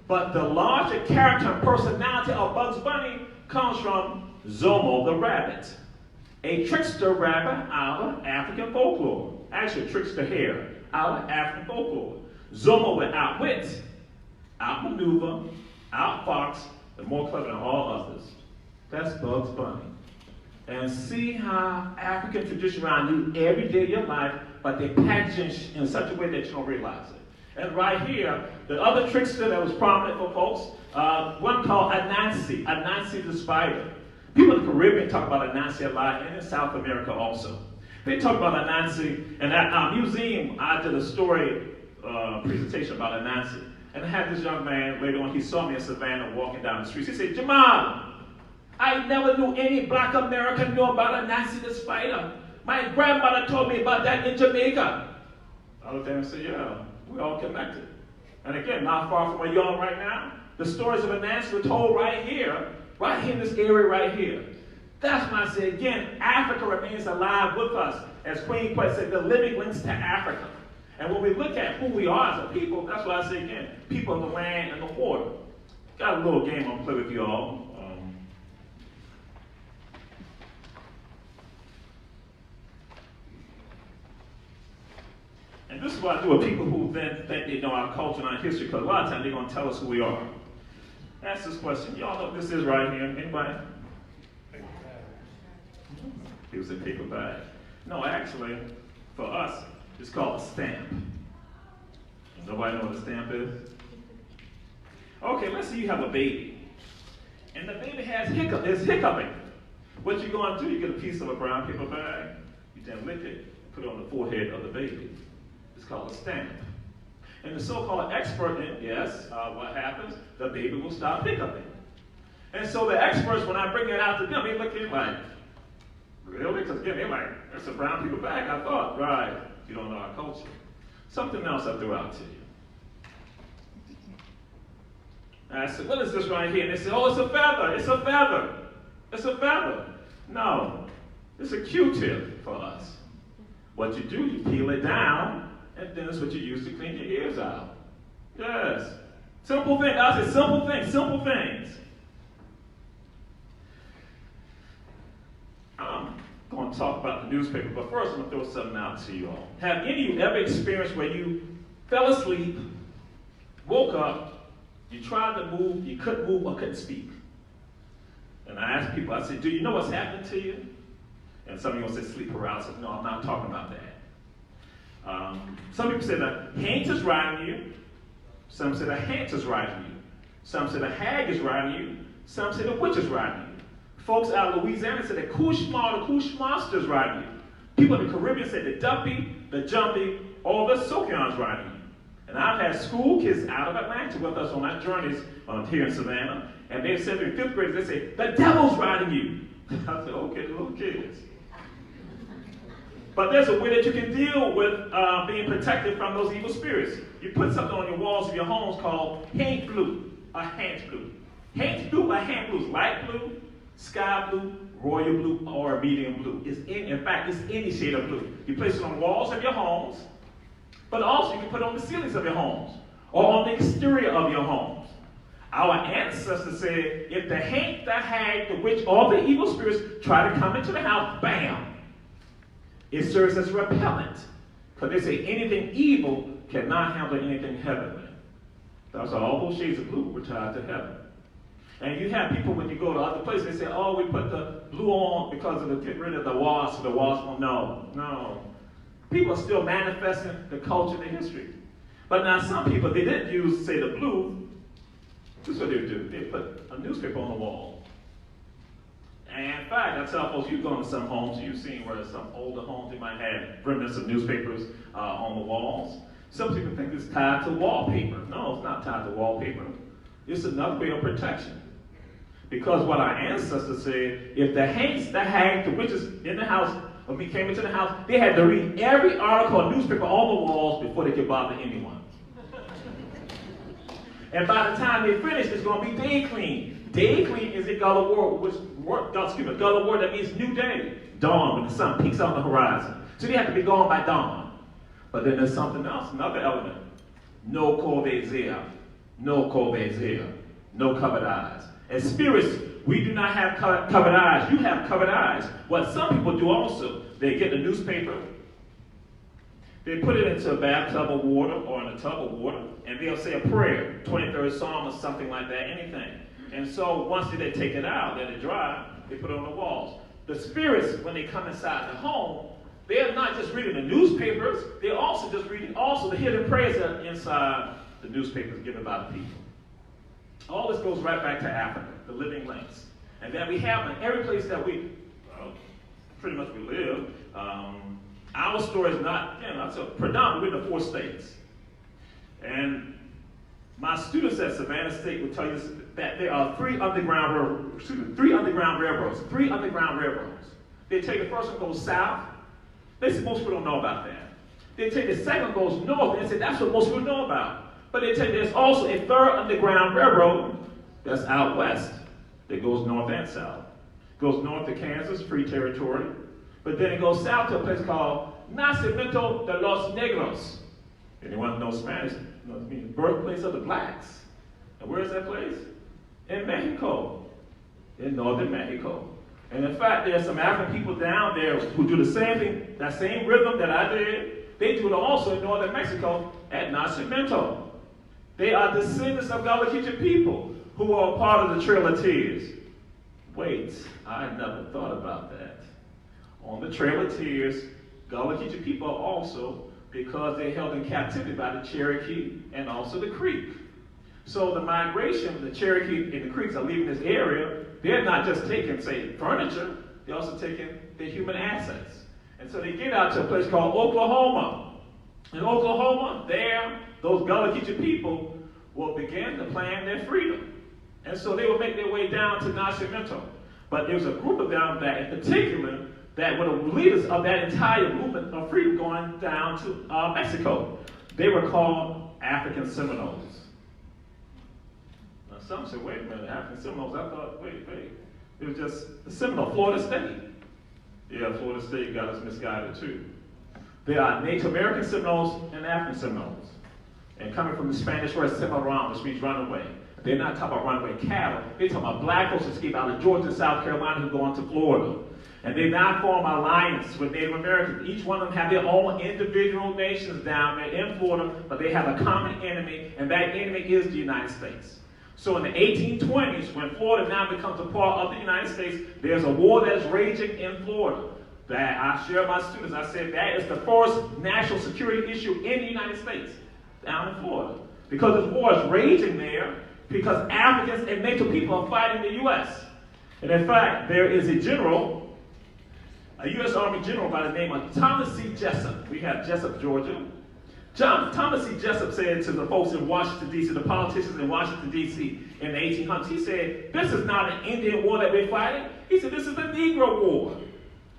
But the larger character and personality of Bugs Bunny comes from Zomo the rabbit, a trickster rabbit out of African folklore. Actually, a trickster hare out of African folklore. Zomo would outwit, outmaneuver, outfox, and more clever than all others. That's Bugs Bunny. And see how African tradition around you every day of your life, but they package it in such a way that you don't realize it. And right here, the other trickster that was prominent for folks, one called Anansi the spider. People in the Caribbean talk about Anansi a lot, and in South America also. They talk about Anansi, and at our museum, I did a story presentation about Anansi. And I had this young man later on, he saw me in Savannah walking down the street. He said, Jamal, I never knew any black American knew about Anansi the spider. My grandmother told me about that in Jamaica. I looked at him and said, yeah, we're all connected. And again, not far from where you are right now, the stories of Anansi were told right here in this area right here. That's why I say again, Africa remains alive with us. As Queen Quet said, the living links to Africa. And when we look at who we are as a people, that's why I say again, people in the land and the water. Got a little game I'm going to play with you all. And this is what I do with people who then think they know our culture and our history, because a lot of times they're going to tell us who we are. Ask this question. Y'all know what this is right here? Anybody? It was a paper bag. No, actually, for us, it's called a stamp. Nobody know what a stamp is? Okay, let's say you have a baby. And the baby is hiccuping. What you're going to do, you get a piece of a brown paper bag, you then lick it, put it on the forehead of the baby. It's called a stamp. And the so-called expert in, what happens? The baby will stop hiccuping. And so the experts, when I bring it out to them, they look at it like, really? Because again, they're like, that's a brown paper bag, I thought. Right, you don't know our culture. Something else I threw out to you. And I said, what is this right here? And they said, oh, it's a feather, it's a feather, it's a feather. No, it's a Q-tip for us. What you do, you peel it down, and then it's what you use to clean your ears out. Yes. Simple things. I said simple things, simple things. I'm going to talk about the newspaper, but first I'm going to throw something out to you all. Have any of you ever experienced where you fell asleep, woke up, you tried to move, you couldn't move or couldn't speak? And I asked people, I said, do you know what's happened to you? And some of you will say sleep paralysis. No, I'm not talking about that. Some people say the haint is riding you. Some say the hant is riding you. Some say the hag is riding you. Some say the witch is riding you. Folks out of Louisiana say the Kush monster is riding you. People in the Caribbean say the dumpy, the jumpy, or the soakion is riding you. And I've had school kids out of Atlanta with us on our journeys here in Savannah, and they've said in 5th grade, they say, the devil's riding you. I said, okay, little kids. But there's a way that you can deal with being protected from those evil spirits. You put something on your walls of your homes called haint blue, or hant blue. Haint blue or hant blue is light blue, sky blue, royal blue, or medium blue. In fact, it's any shade of blue. You place it on walls of your homes, but also you can put it on the ceilings of your homes, or on the exterior of your homes. Our ancestors said, if the haint, the hag, the witch, all the evil spirits try to come into the house, bam! It serves as repellent. Because they say anything evil cannot handle anything heavenly. That's why all those shades of blue were tied to heaven. And you have people when you go to other places, they say, oh, we put the blue on because of the get rid of the wasp, the wasp. Well, no. People are still manifesting the culture and the history. But now some people, they didn't use, say, the blue. This is what they would do. They put a newspaper on the wall. And in fact, I tell folks, you go into some homes, you've seen where some older homes, they might have remnants of newspapers on the walls. Some people think it's tied to wallpaper. No, it's not tied to wallpaper. It's another way of protection. Because what our ancestors said, if the hags, the witches in the house, when we came into the house, they had to read every article or newspaper on the walls before they could bother anyone. And by the time they finish, it's going to be day clean. Day clean is a Gullah word, Gullah word that means new day. Dawn, when the sun peeks out the horizon. So they have to be gone by dawn. But then there's something else, another element. No corvezia. No corvezia. No covered eyes. As spirits, we do not have covered eyes. You have covered eyes. What some people do also, they get the newspaper, they put it into a bathtub of water or in a tub of water, and they'll say a prayer, 23rd Psalm or something like that, anything. And so once they take it out, let it dry, they put it on the walls. The spirits, when they come inside the home, they're not just reading the newspapers, they're also just reading also the hidden prayers that are inside the newspapers given by the people. All this goes right back to Africa, the living links. And then we have in every place that we, pretty much we live, our story is not, it's a predominantly we're in the 4 states. And my students at Savannah State will tell you that there are 3 underground railroads. They take the first one goes south. They say most people don't know about that. They take the second one goes north, and they say that's what most people know about. But they tell you there's also a 3rd underground railroad that's out west that goes north and south. It goes north to Kansas, free territory. But then it goes south to a place called Nacimiento de los Negros. Anyone know Spanish? It means birthplace of the blacks. And where is that place? In Mexico. In northern Mexico. And in fact, there's some African people down there who do the same thing, that same rhythm that I did. They do it also in northern Mexico at Nacimiento. They are descendants of Gullah Geechee people who are a part of the Trail of Tears. Wait, I never thought about that. On the Trail of Tears, Gullah Geechee people are also, because they're held in captivity by the Cherokee and also the Creek. So the migration, the Cherokee and the Creeks are leaving this area. They're not just taking, say, furniture, they're also taking their human assets. And so they get out to a place called Oklahoma. In Oklahoma, there, those Gullah Geechee people will begin to plan their freedom. And so they will make their way down to Nacimiento. But there was a group of them that in particular that were the leaders of that entire movement of freedom going down to Mexico. They were called African Seminoles. Now some say, wait a minute, African Seminoles, I thought, wait. It was just the Seminole, Florida State. Yeah, Florida State got us misguided too. There are Native American Seminoles and African Seminoles. And coming from the Spanish word Semarang, which means runaway. They're not talking about runaway cattle. They're talking about black folks that escape out of Georgia and South Carolina who go on to Florida. And they now form alliance with Native Americans. Each one of them have their own individual nations down there in Florida, but they have a common enemy, and that enemy is the United States. So in the 1820s, when Florida now becomes a part of the United States, there's a war that is raging in Florida. That I share with my students, I said that is the first national security issue in the United States, down in Florida. Because this war is raging there, because Africans and Native people are fighting the U.S. And in fact, there is a general, a U.S. Army general by the name of Thomas C. Jessup. We have Jessup, Georgia. Thomas C. Jessup said to the folks in Washington, D.C., the politicians in Washington, D.C. in the 1800s, he said, this is not an Indian war that we're fighting. He said, this is a Negro war.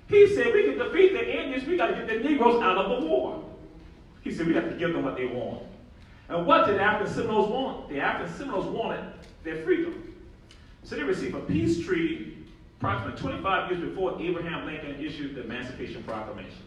He said, we can defeat the Indians, we got to get the Negroes out of the war. He said, we have to give them what they want. And what did African Seminoles want? The African Seminoles wanted their freedom. So they received a peace treaty approximately 25 years before Abraham Lincoln issued the Emancipation Proclamation.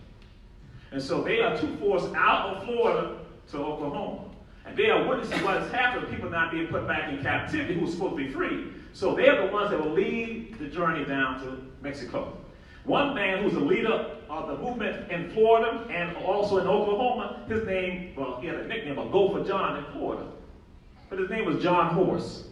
And so they are 2 forced out of Florida to Oklahoma. And they are witnessing what has happened, people not being put back in captivity who were supposed to be free. So they are the ones that will lead the journey down to Mexico. One man who's a leader of the movement in Florida and also in Oklahoma, his name, well, he had a nickname of Go for John in Florida. but his name was John Horse.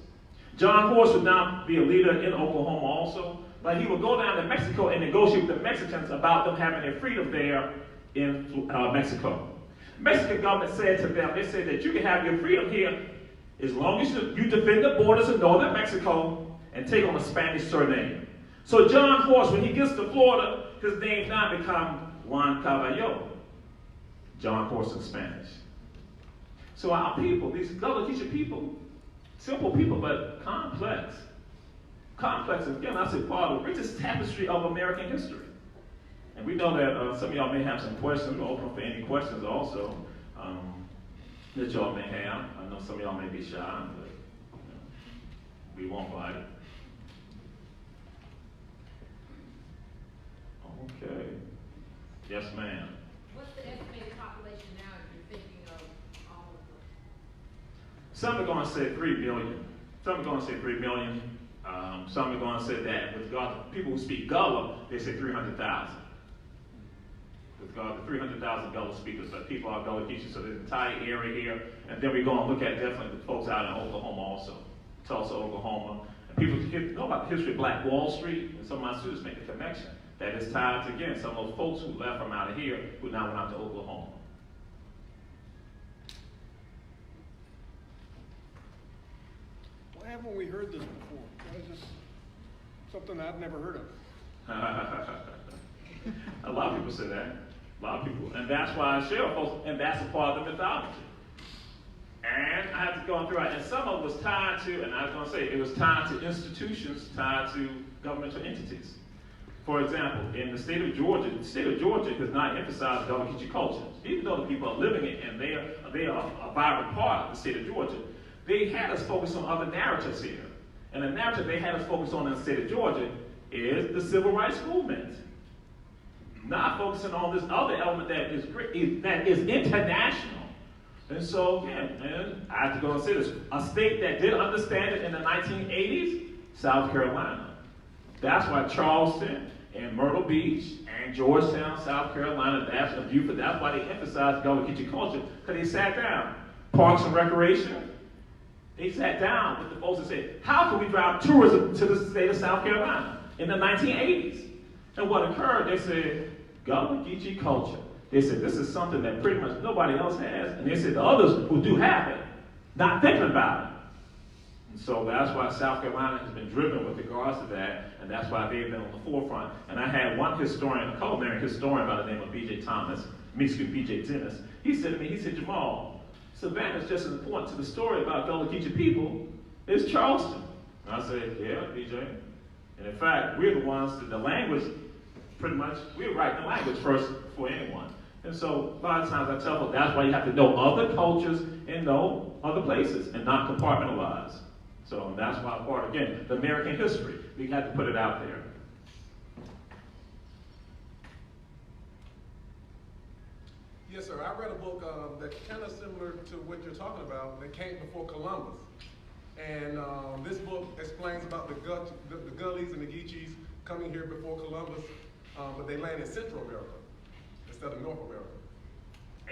John Horse would now be a leader in Oklahoma also, but he would go down to Mexico and negotiate with the Mexicans about them having their freedom there in Mexico. Mexican government said to them, they said that you can have your freedom here as long as you defend the borders of northern Mexico and take on a Spanish surname. So John Horse, when he gets to Florida, his name now becomes Juan Caballo. John Horse in Spanish. So our people, these Gullah Geechee people, simple people, but complex. Complex, and again, I say part of the richest tapestry of American history. And we know that some of y'all may have some questions. We're open for any questions also that y'all may have. I know some of y'all may be shy, but we won't bite. Okay. Yes, ma'am. What's the estimated population now if you're thinking of all of them? Some are going to say 3 million. Some are going to say 3 million. Some are going to say that with regard to people who speak Gullah, they say 300,000. With regard to 300,000 Gullah speakers, but people are Gullah Geechee, so there's an entire area here. And then we're going to look at definitely the folks out in Oklahoma also, Tulsa, Oklahoma. And people know about the history of Black Wall Street, and some of my students make the connection. That is tied to, again, some of those folks who left from out of here who now went out to Oklahoma. Why haven't we heard this before? Why is this something I've never heard of? A lot of people say that. A lot of people. And that's why I share with folks, and that's a part of the mythology. And I had to go through it. And some of it was tied to, and I was going to say, it was tied to institutions, tied to governmental entities. For example, in the state of Georgia does not emphasize Gullah Geechee culture. Even though the people are living it and they are a vibrant part of the state of Georgia, they had us focus on other narratives here. And the narrative they had us focus on in the state of Georgia is the civil rights movement. Not focusing on this other element that is international. And so, again, and I have to go and say this, a state that did understand it in the 1980s, South Carolina. That's why Charleston and Myrtle Beach and Georgetown, South Carolina, that's why they emphasized Gullah Geechee culture, because they sat down. Parks and Recreation, they sat down with the folks and said, how can we drive tourism to the state of South Carolina in the 1980s? And what occurred, they said, Gullah Geechee culture. They said, this is something that pretty much nobody else has. And they said, the others who do have it, not thinking about it. And so that's why South Carolina has been driven with regards to that, and that's why they've been on the forefront. And I had one historian, a culinary historian by the name of B.J. Dennis. He said to me, Jamal, Savannah is just as important to the story about Gullah Geechee people as Charleston. And I said, yeah, B.J. And in fact, we're the ones that the language, pretty much, we're writing the language first for anyone. And so a lot of times I tell people that's why you have to know other cultures and know other places and not compartmentalize. So that's why part, again, the American history, we have to put it out there. Yes, sir. I read a book that's kind of similar to what you're talking about that came before Columbus. And this book explains about the Gullies and the Geechees coming here before Columbus, but they landed in Central America instead of North America.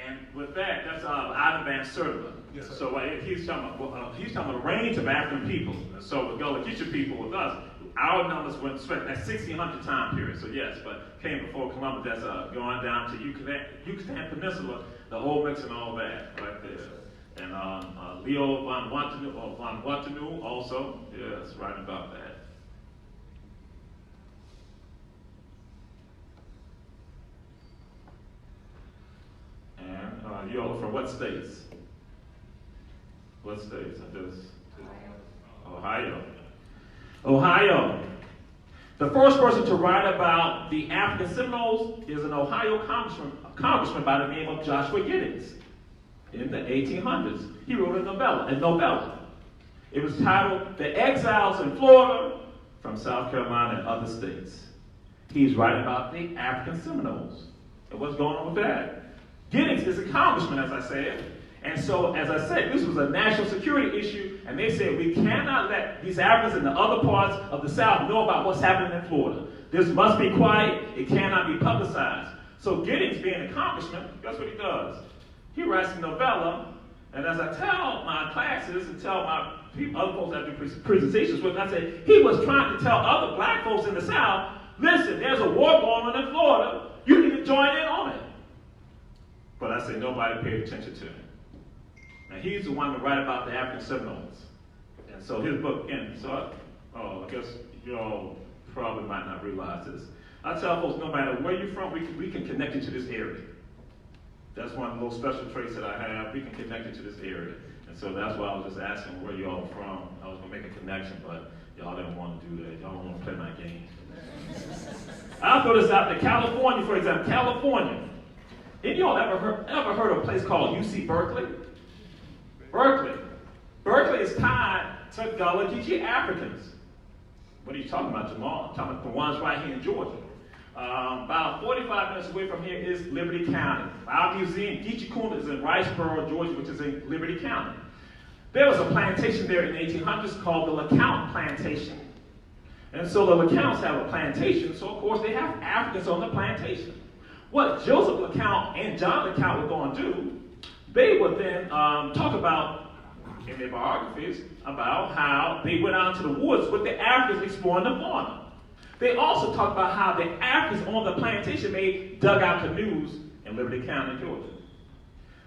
And with that, that's Ivan Van Sertima. Yes, sir. So he's talking about a range of African people. And so the Gullah Geechee people with us, our numbers went swept that 1600 time period. So yes, but came before Columbus. That's going down to Yucatan Peninsula, the whole mix and all that right there. And Leo von Watanu also, yes, right about that. And you all from what states? What states? Ohio. The first person to write about the African Seminoles is an Ohio congressman by the name of Joshua Giddings in the 1800s. He wrote a novella. It was titled The Exiles in Florida from South Carolina and Other States. He's writing about the African Seminoles and what's going on with that. Giddings is a congressman, as I said, and so, as I said, this was a national security issue, and they said we cannot let these Africans in the other parts of the South know about what's happening in Florida. This must be quiet. It cannot be publicized. So Giddings, being a congressman, guess what he does? He writes a novella And as I tell my classes and tell my people, other folks that do presentations with, I say, he was trying to tell other black folks in the South, listen, there's a war going on in Florida. You need to join in on it. But I say nobody paid attention to him. Now he's the one to write about the African Seminoles. And so his book, and so I guess you all probably might not realize this. I tell folks, no matter where you're from, we can connect you to this area. That's one of the little special traits that I have. We can connect you to this area. And so that's why I was just asking where you all from. I was going to make a connection, but y'all didn't want to do that. Y'all don't want to play my game. I'll throw this out to California, for example. California. Any of y'all ever heard of a place called UC Berkeley? Berkeley. Berkeley is tied to Gullah Geechee Africans. What are you talking about, Jamal? I'm talking about the ones right here in Georgia. About 45 minutes away from here is Liberty County. Our museum, Geechee Kuna, is in Riceboro, Georgia, which is in Liberty County. There was a plantation there in the 1800s called the LeCount Plantation. And so the LeCounts have a plantation, so of course they have Africans on the plantation. What Joseph LeCount and John LeCount were going to do, they would then talk about, in their biographies, about how they went out into the woods with the Africans exploring the fauna. They also talk about how the Africans on the plantation made dugout canoes in Liberty County, Georgia.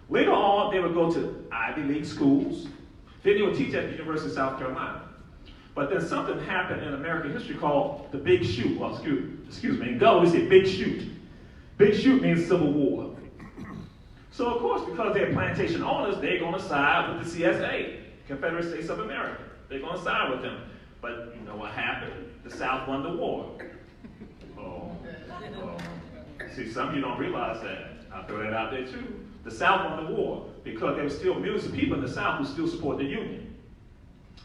Later on, they would go to Ivy League schools. Then they would teach at the University of South Carolina. But then something happened in American history called the Big Shoot. Well, excuse me, in Gullah we say Big Shoot. Big Shoot means Civil War. So of course, because they're plantation owners, they're going to side with the CSA, Confederate States of America. They're going to side with them. But you know what happened? The South won the war. Oh. See, some of you don't realize that. I'll throw that out there too. The South won the war because there were still millions of people in the South who still support the Union.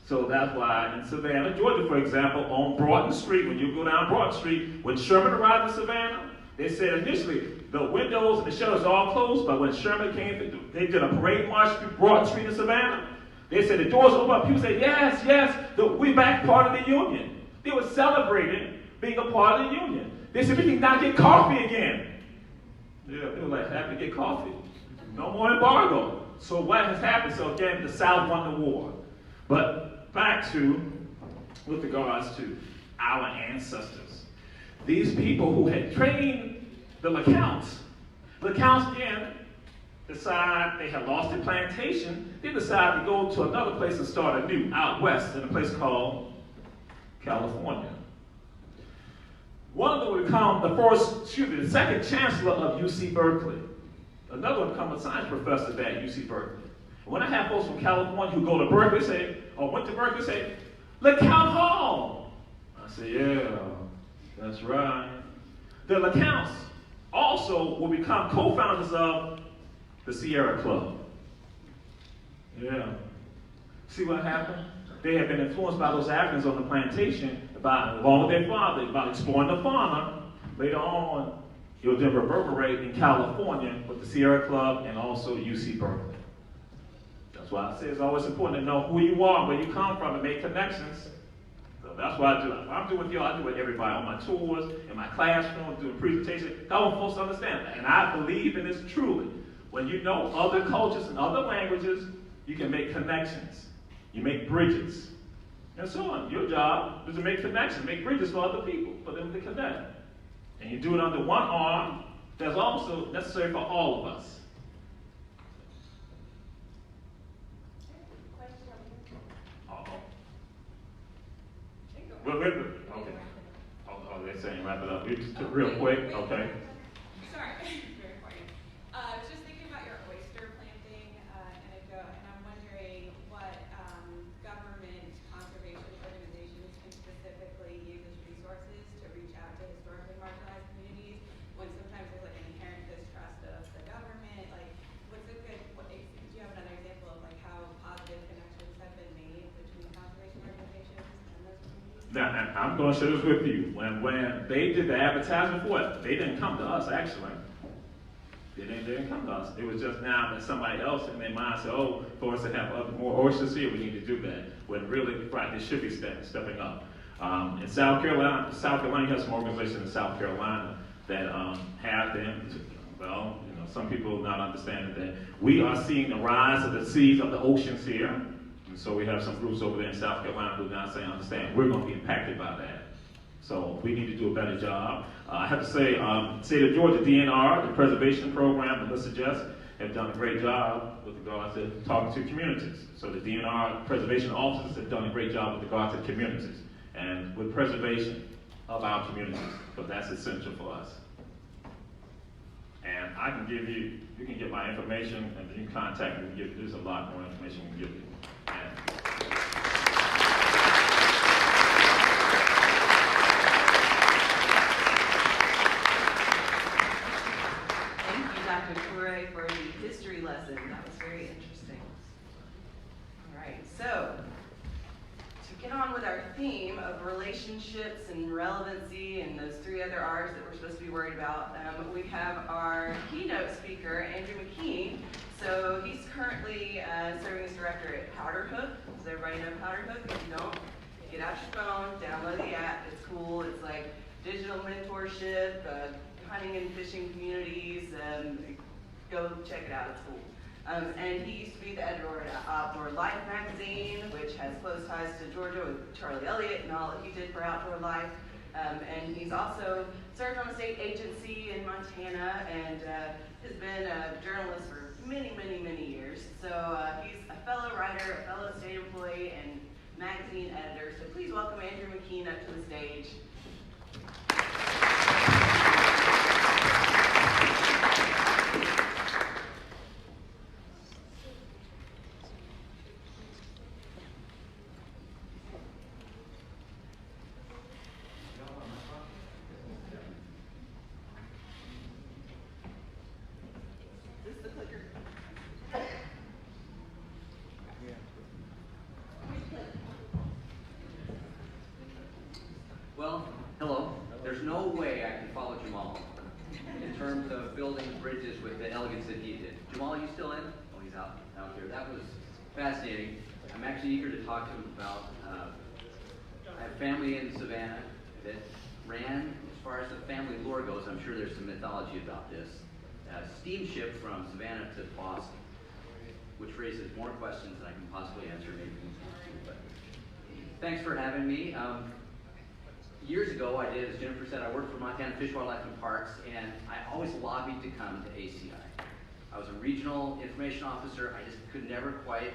So that's why in Savannah, Georgia, for example, on Broughton Street, when you go down Broughton Street, when Sherman arrived in Savannah, they said initially the windows and the shutters are all closed, but when Sherman came, they did a parade march through Broughton Street in Savannah. They said the doors open up. People said, yes, we're back part of the Union. They were celebrating being a part of the Union. They said, we can now get coffee again. Yeah, they were like, happy to get coffee. No more embargo. So what has happened? So again, the South won the war. But back to, with regards to our ancestors. These people who had trained the LeCounts again decide they had lost their plantation. They decide to go to another place and start anew out west in a place called California. One of them would become the second chancellor of UC Berkeley. Another one become a science professor at UC Berkeley. When I have folks from California who go to Berkeley, went to Berkeley, say, LeCount Hall. I say, yeah, that's right. The LeCounts also will become co-founders of the Sierra Club. Yeah. See what happened? They have been influenced by those Africans on the plantation, along with their father, about exploring the fauna. Later on, it will then reverberate in California with the Sierra Club and also UC Berkeley. That's why I say it's always important to know who you are, where you come from, and make connections. So that's what I do. What I'm doing with you, I do with everybody on my tours, in my classroom, doing presentations. I want folks to understand that. And I believe in this truly. When you know other cultures and other languages, you can make connections. You make bridges. And so on. Your job is to make connections, make bridges for other people, for them to connect. And you do it under one arm that's also necessary for all of us. Okay. Oh, they're saying wrap it up. We just real quick, okay. Sorry, very important. I was just thinking about your oyster planting, and I'm wondering what government conservation organizations can specifically use as resources to reach out to historically marginalized communities when sometimes there's like an inherent distrust of the government. Like, do you have another example of like how positive connections have been made between conservation organizations and those communities? Now, I'm going to share this with you. When they did the advertisement for it, they didn't come to us, actually. They didn't come to us. It was just now that somebody else in their mind said, oh, for us to have more oysters here, we need to do that. When really, right, they should be stepping up. In South Carolina, you have some organizations in South Carolina that have them Well, some people not understanding that we are seeing the rise of the seas of the oceans here. And so we have some groups over there in South Carolina who now say, understand, we're going to be impacted by that. So we need to do a better job. I have to say, state of Georgia, DNR, the preservation program, Melissa Jess, have done a great job with regards to talking to communities. So the DNR preservation officers have done a great job with regards to communities and with preservation of our communities, because that's essential for us. And I can give you can get my information, and you can contact me. There's a lot more information we can give you. Thank you, Dr. Touré, for the history lesson. That was very interesting. All right, so to get on with our theme of relationships and relevancy and those three other R's that we're supposed to be worried about, we have our keynote speaker, Andrew McKee. So he's currently serving as director at Powder Hook. Does everybody know Powder Hook? If you don't, get out your phone, download the app. It's cool. It's like digital mentorship, hunting and fishing communities. Go check it out. It's cool. And he used to be the editor at Outdoor Life magazine, which has close ties to Georgia with Charlie Elliott and all that he did for Outdoor Life. And he's also served on a state agency in Montana and has been a journalist for many, many, many years. So he's a fellow writer, a fellow state employee, and magazine editor. So please welcome Andrew McKee up to the stage. Well, hello. There's no way I can follow Jamal in terms of building bridges with the elegance that he did. Jamal, are you still in? Oh, he's out here. That was fascinating. I'm actually eager to talk to him about, I have family in Savannah that ran, as far as the family lore goes, I'm sure there's some mythology about this, a steamship from Savannah to Boston, which raises more questions than I can possibly answer, maybe. But thanks for having me. Years ago, I did, as Jennifer said, I worked for Montana Fish, Wildlife, and Parks, and I always lobbied to come to ACI. I was a regional information officer. I just could never quite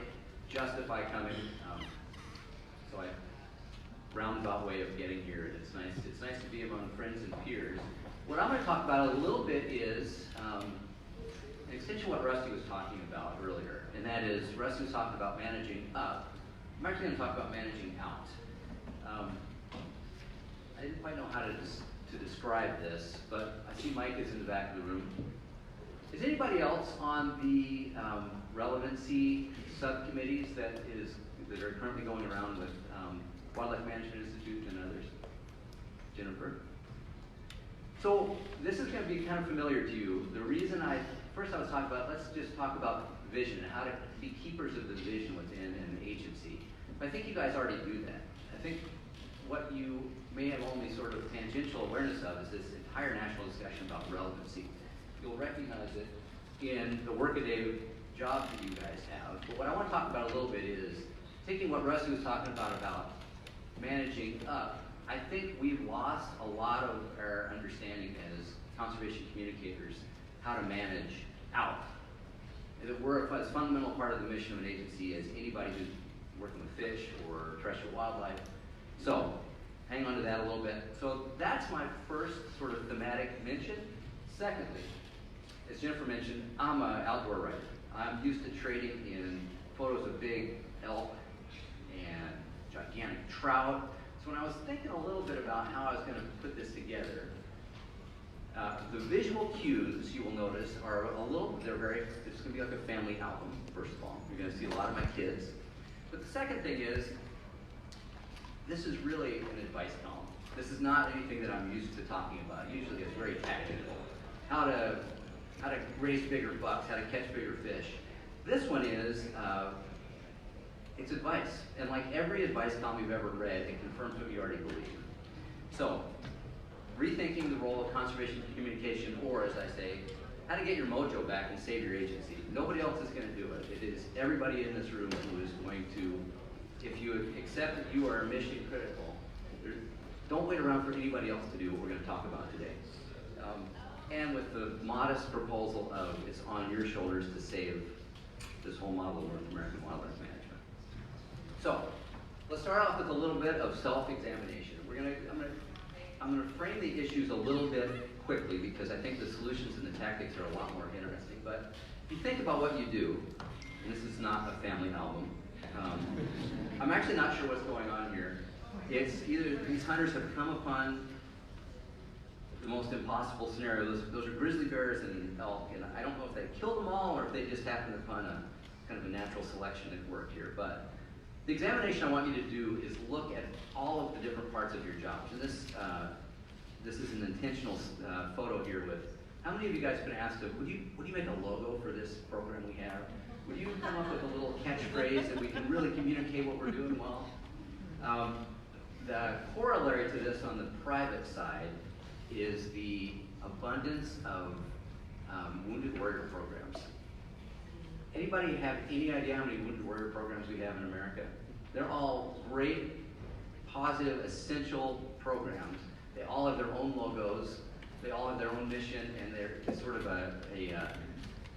justify coming, so I roundabout way of getting here. It's nice to be among friends and peers. What I'm going to talk about a little bit is an extension of what Rusty was talking about earlier, and that is Rusty was talking about managing up. I'm actually going to talk about managing out. I didn't quite know how to describe this, but I see Mike is in the back of the room. Is anybody else on the relevancy subcommittees that are currently going around with Wildlife Management Institute and others? Jennifer? So this is going to be kind of familiar to you. The reason first I was talking about, let's just talk about vision and how to be keepers of the vision within an agency. But I think you guys already do that. I think what you may have only sort of tangential awareness of is this entire national discussion about relevancy. You'll recognize it in the workaday jobs that you guys have. But what I want to talk about a little bit is taking what Rusty was talking about managing up. I think we've lost a lot of our understanding as conservation communicators how to manage out. We're as fundamental part of the mission of an agency as anybody who's working with fish or terrestrial wildlife. So, hang on to that a little bit. So that's my first sort of thematic mention. Secondly, as Jennifer mentioned, I'm an outdoor writer. I'm used to trading in photos of big elk and gigantic trout. So when I was thinking a little bit about how I was going to put this together, the visual cues you will notice are it's going to be like a family album, first of all. You're going to see a lot of my kids. But the second thing is, this is really an advice column. This is not anything that I'm used to talking about. Usually it's very tactical. How to raise bigger bucks, how to catch bigger fish. This one is, it's advice. And like every advice column you've ever read, it confirms what you already believe. So, rethinking the role of conservation communication, or as I say, how to get your mojo back and save your agency. Nobody else is going to do it. It is everybody in this room who is going to, if you accept that you are mission critical, don't wait around for anybody else to do what we're going to talk about today. And with the modest proposal of it's on your shoulders to save this whole model of North American wildlife management. So, let's start off with a little bit of self-examination. I'm gonna frame the issues a little bit quickly because I think the solutions and the tactics are a lot more interesting. But if you think about what you do, and this is not a family album, I'm actually not sure what's going on here. It's either these hunters have come upon the most impossible scenario. Those are grizzly bears and an elk, and I don't know if they killed them all or if they just happened upon a kind of a natural selection that worked here. But the examination I want you to do is look at all of the different parts of your jobs. And this is an intentional photo here with, how many of you guys have been asked, would you make a logo for this program we have? Would you come up with a little catchphrase that we can really communicate what we're doing well? The corollary to this on the private side is the abundance of wounded warrior programs. Anybody have any idea how many wounded warrior programs we have in America? They're all great, positive, essential programs. They all have their own logos. They all have their own mission, and they're sort of a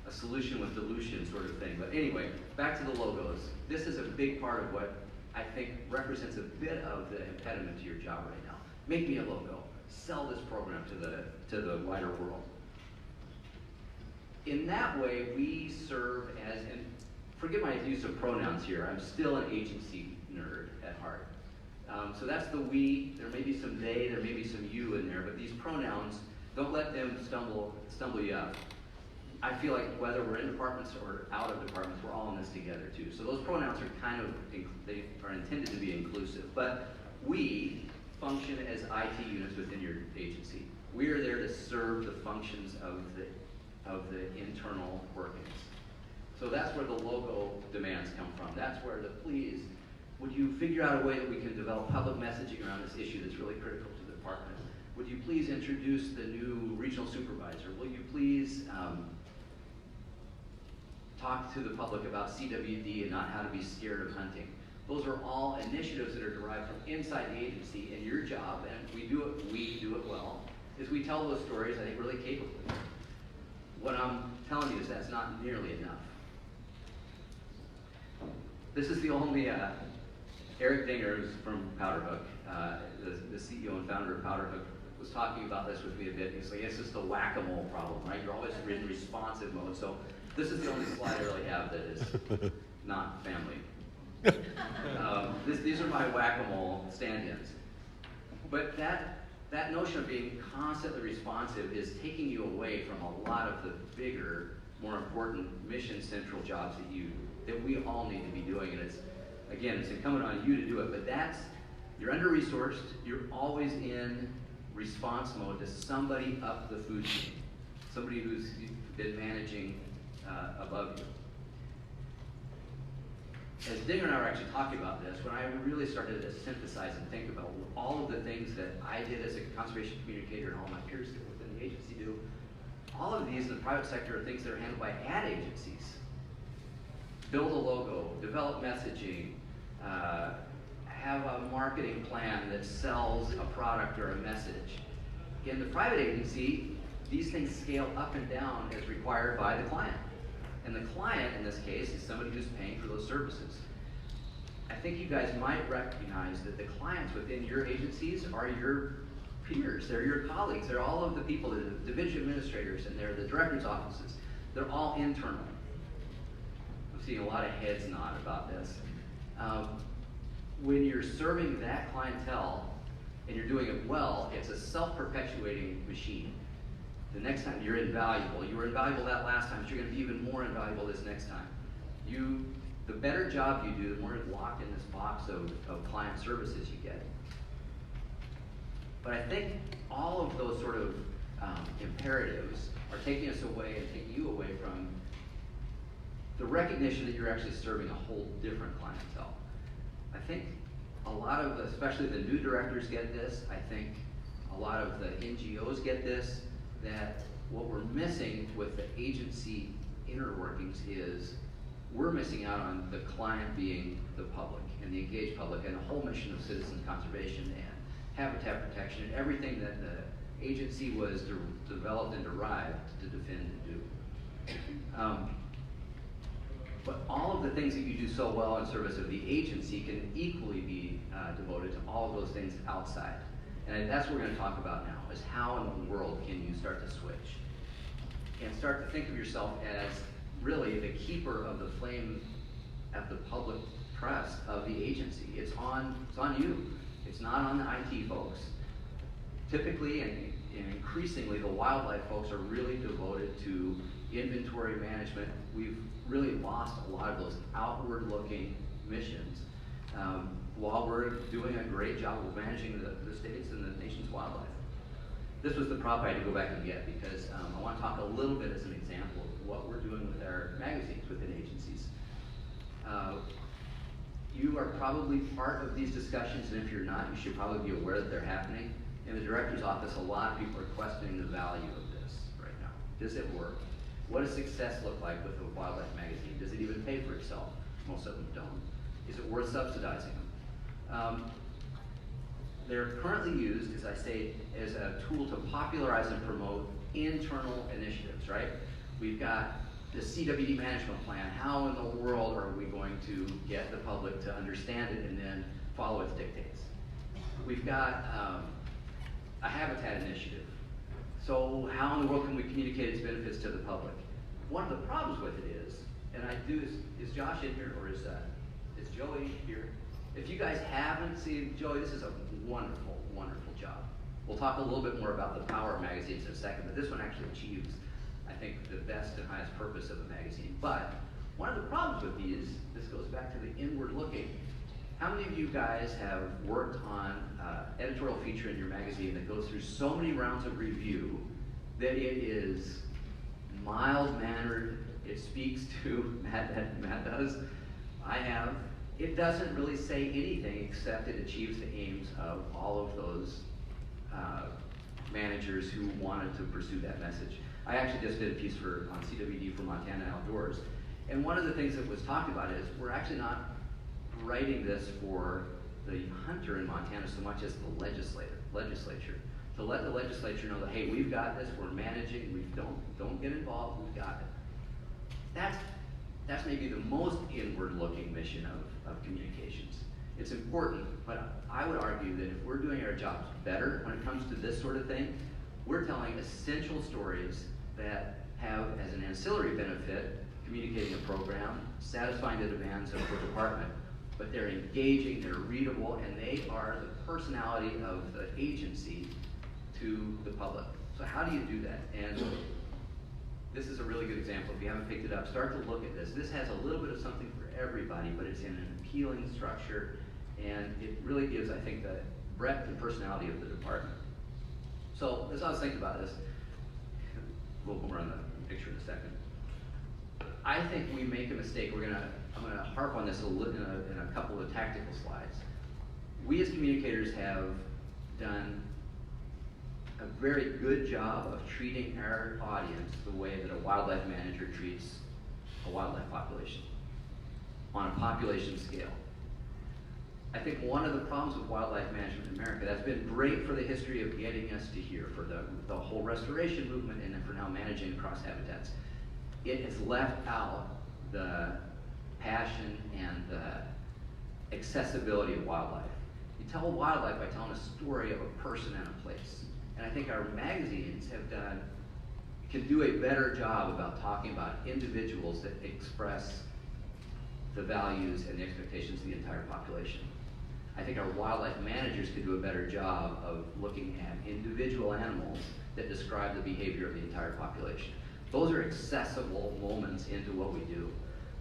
solution with dilution sort of thing. But anyway, back to the logos. This is a big part of what I think represents a bit of the impediment to your job right now. Make me a logo. Sell this program to the wider world. In that way, we serve as, and forget my use of pronouns here, I'm still an agency nerd at heart. So that's the we, there may be some they, there may be some you in there, but these pronouns, don't let them stumble you up. I feel like whether we're in departments or out of departments, we're all in this together too. So those pronouns are kind of, they are intended to be inclusive, but we function as IT units within your agency. We are there to serve the functions of the internal workings. So that's where the logo demands come from. That's where the please, would you figure out a way that we can develop public messaging around this issue that's really critical to the department? Would you please introduce the new regional supervisor? Will you please talk to the public about CWD and not how to be scared of hunting? Those are all initiatives that are derived from inside the agency, and your job, and we do it well, is we tell those stories, I think, really capably. What I'm telling you is that's not nearly enough. This is the only, Eric Dinger, who's from Powderhook, the CEO and founder of Powderhook, was talking about this with me a bit. He's like, it's just a whack-a-mole problem, right? You're always in responsive mode. So this is the only slide I really have that is not family. These are my whack-a-mole stand-ins. But that notion of being constantly responsive is taking you away from a lot of the bigger, more important mission central jobs that we all need to be doing. And it's incumbent on you to do it, but you're under-resourced, you're always in response mode to somebody up the food chain, somebody who's been managing above you. As Dinger and I were actually talking about this, when I really started to synthesize and think about all of the things that I did as a conservation communicator and all my peers did within the agency do, all of these in the private sector are things that are handled by ad agencies. Build a logo, develop messaging, have a marketing plan that sells a product or a message. In the private agency, these things scale up and down as required by the client. And the client, in this case, is somebody who's paying for those services. I think you guys might recognize that the clients within your agencies are your peers, they're your colleagues, they're all of the people, the division administrators, and they're the director's offices. They're all internal. I'm seeing a lot of heads nod about this. When you're serving that clientele and you're doing it well, it's a self-perpetuating machine. The next time you're invaluable. You were invaluable that last time, but you're going to be even more invaluable this next time. The better job you do, the more locked in this box of client services you get. But I think all of those sort of imperatives are taking us away and taking you away from the recognition that you're actually serving a whole different clientele. I think a lot of, especially the new directors get this. I think a lot of the NGOs get this, that what we're missing with the agency inner workings is we're missing out on the client being the public and the engaged public and the whole mission of citizen conservation and habitat protection and everything that the agency was developed and derived to defend and do. But all of the things that you do so well in service of the agency can equally be devoted to all of those things outside. And that's what we're going to talk about now, is how in the world can you start to switch and start to think of yourself as really the keeper of the flame at the public trust of the agency. It's on you. It's not on the IT folks. Typically and increasingly, the wildlife folks are really devoted to inventory management. We've really lost a lot of those outward-looking missions while we're doing a great job of managing the states and the nation's wildlife. This was the prop I had to go back and get because I want to talk a little bit as an example of what we're doing with our magazines within agencies. You are probably part of these discussions, and if you're not, you should probably be aware that they're happening. In the director's office, a lot of people are questioning the value of this right now. Does it work? What does success look like with a wildlife magazine? Does it even pay for itself? Most of them don't. Is it worth subsidizing them? They're currently used, as I say, as a tool to popularize and promote internal initiatives, right? We've got the CWD management plan. How in the world are we going to get the public to understand it and then follow its dictates? We've got a habitat initiative. So how in the world can we communicate its benefits to the public? One of the problems with it is, and is Josh in here or is Joey here? If you guys haven't seen Joey, this is a wonderful, wonderful job. We'll talk a little bit more about the power of magazines in a second, but this one actually achieves, I think, the best and highest purpose of a magazine. But one of the problems with these, this goes back to the inward looking. How many of you guys have worked on editorial feature in your magazine that goes through so many rounds of review that it is mild-mannered, it speaks to, Matt does, I have, it doesn't really say anything except it achieves the aims of all of those managers who wanted to pursue that message. I actually just did a piece on CWD for Montana Outdoors, and one of the things that was talked about is we're actually not writing this for the hunter in Montana so much as the legislature. To let the legislature know that, hey, we've got this, we're managing, we don't get involved, we've got it. That's maybe the most inward-looking mission of communications. It's important, but I would argue that if we're doing our jobs better when it comes to this sort of thing, we're telling essential stories that have as an ancillary benefit communicating a program, satisfying the demands of the department, but they're engaging, they're readable, and they are the personality of the agency to the public. So how do you do that? And this is a really good example. If you haven't picked it up, start to look at this. This has a little bit of something for everybody, but it's in an appealing structure, and it really gives, I think, the breadth and personality of the department. So as I was thinking about this, we'll run the picture in a second. I think we make a mistake. I'm gonna harp on this a little in a couple of tactical slides. We as communicators have done a very good job of treating our audience the way that a wildlife manager treats a wildlife population, on a population scale. I think one of the problems with wildlife management in America, that's been great for the history of getting us to here, for the whole restoration movement, and then for now managing across habitats. It has left out the passion and the accessibility of wildlife. You tell wildlife by telling a story of a person and a place. And I think our magazines can do a better job about talking about individuals that express the values and the expectations of the entire population. I think our wildlife managers could do a better job of looking at individual animals that describe the behavior of the entire population. Those are accessible moments into what we do.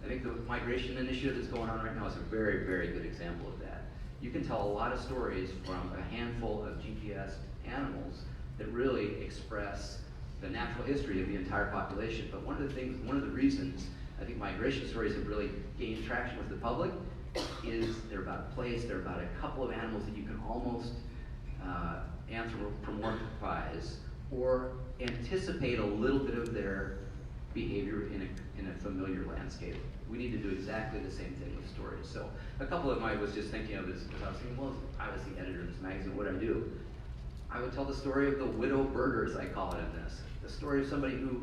I think the migration initiative that's going on right now is a very, very good example of that. You can tell a lot of stories from a handful of GPS animals that really express the natural history of the entire population. But one of the reasons I think migration stories have really gained traction with the public is they're about a place, they're about a couple of animals that you can almost anthropomorphize or anticipate a little bit of their behavior in a familiar landscape. We need to do exactly the same thing with stories. So a couple of them I was just thinking of this because I was thinking, well, I was the editor of this magazine, what would I do? I would tell the story of the widow birders, I call it in this. The story of somebody who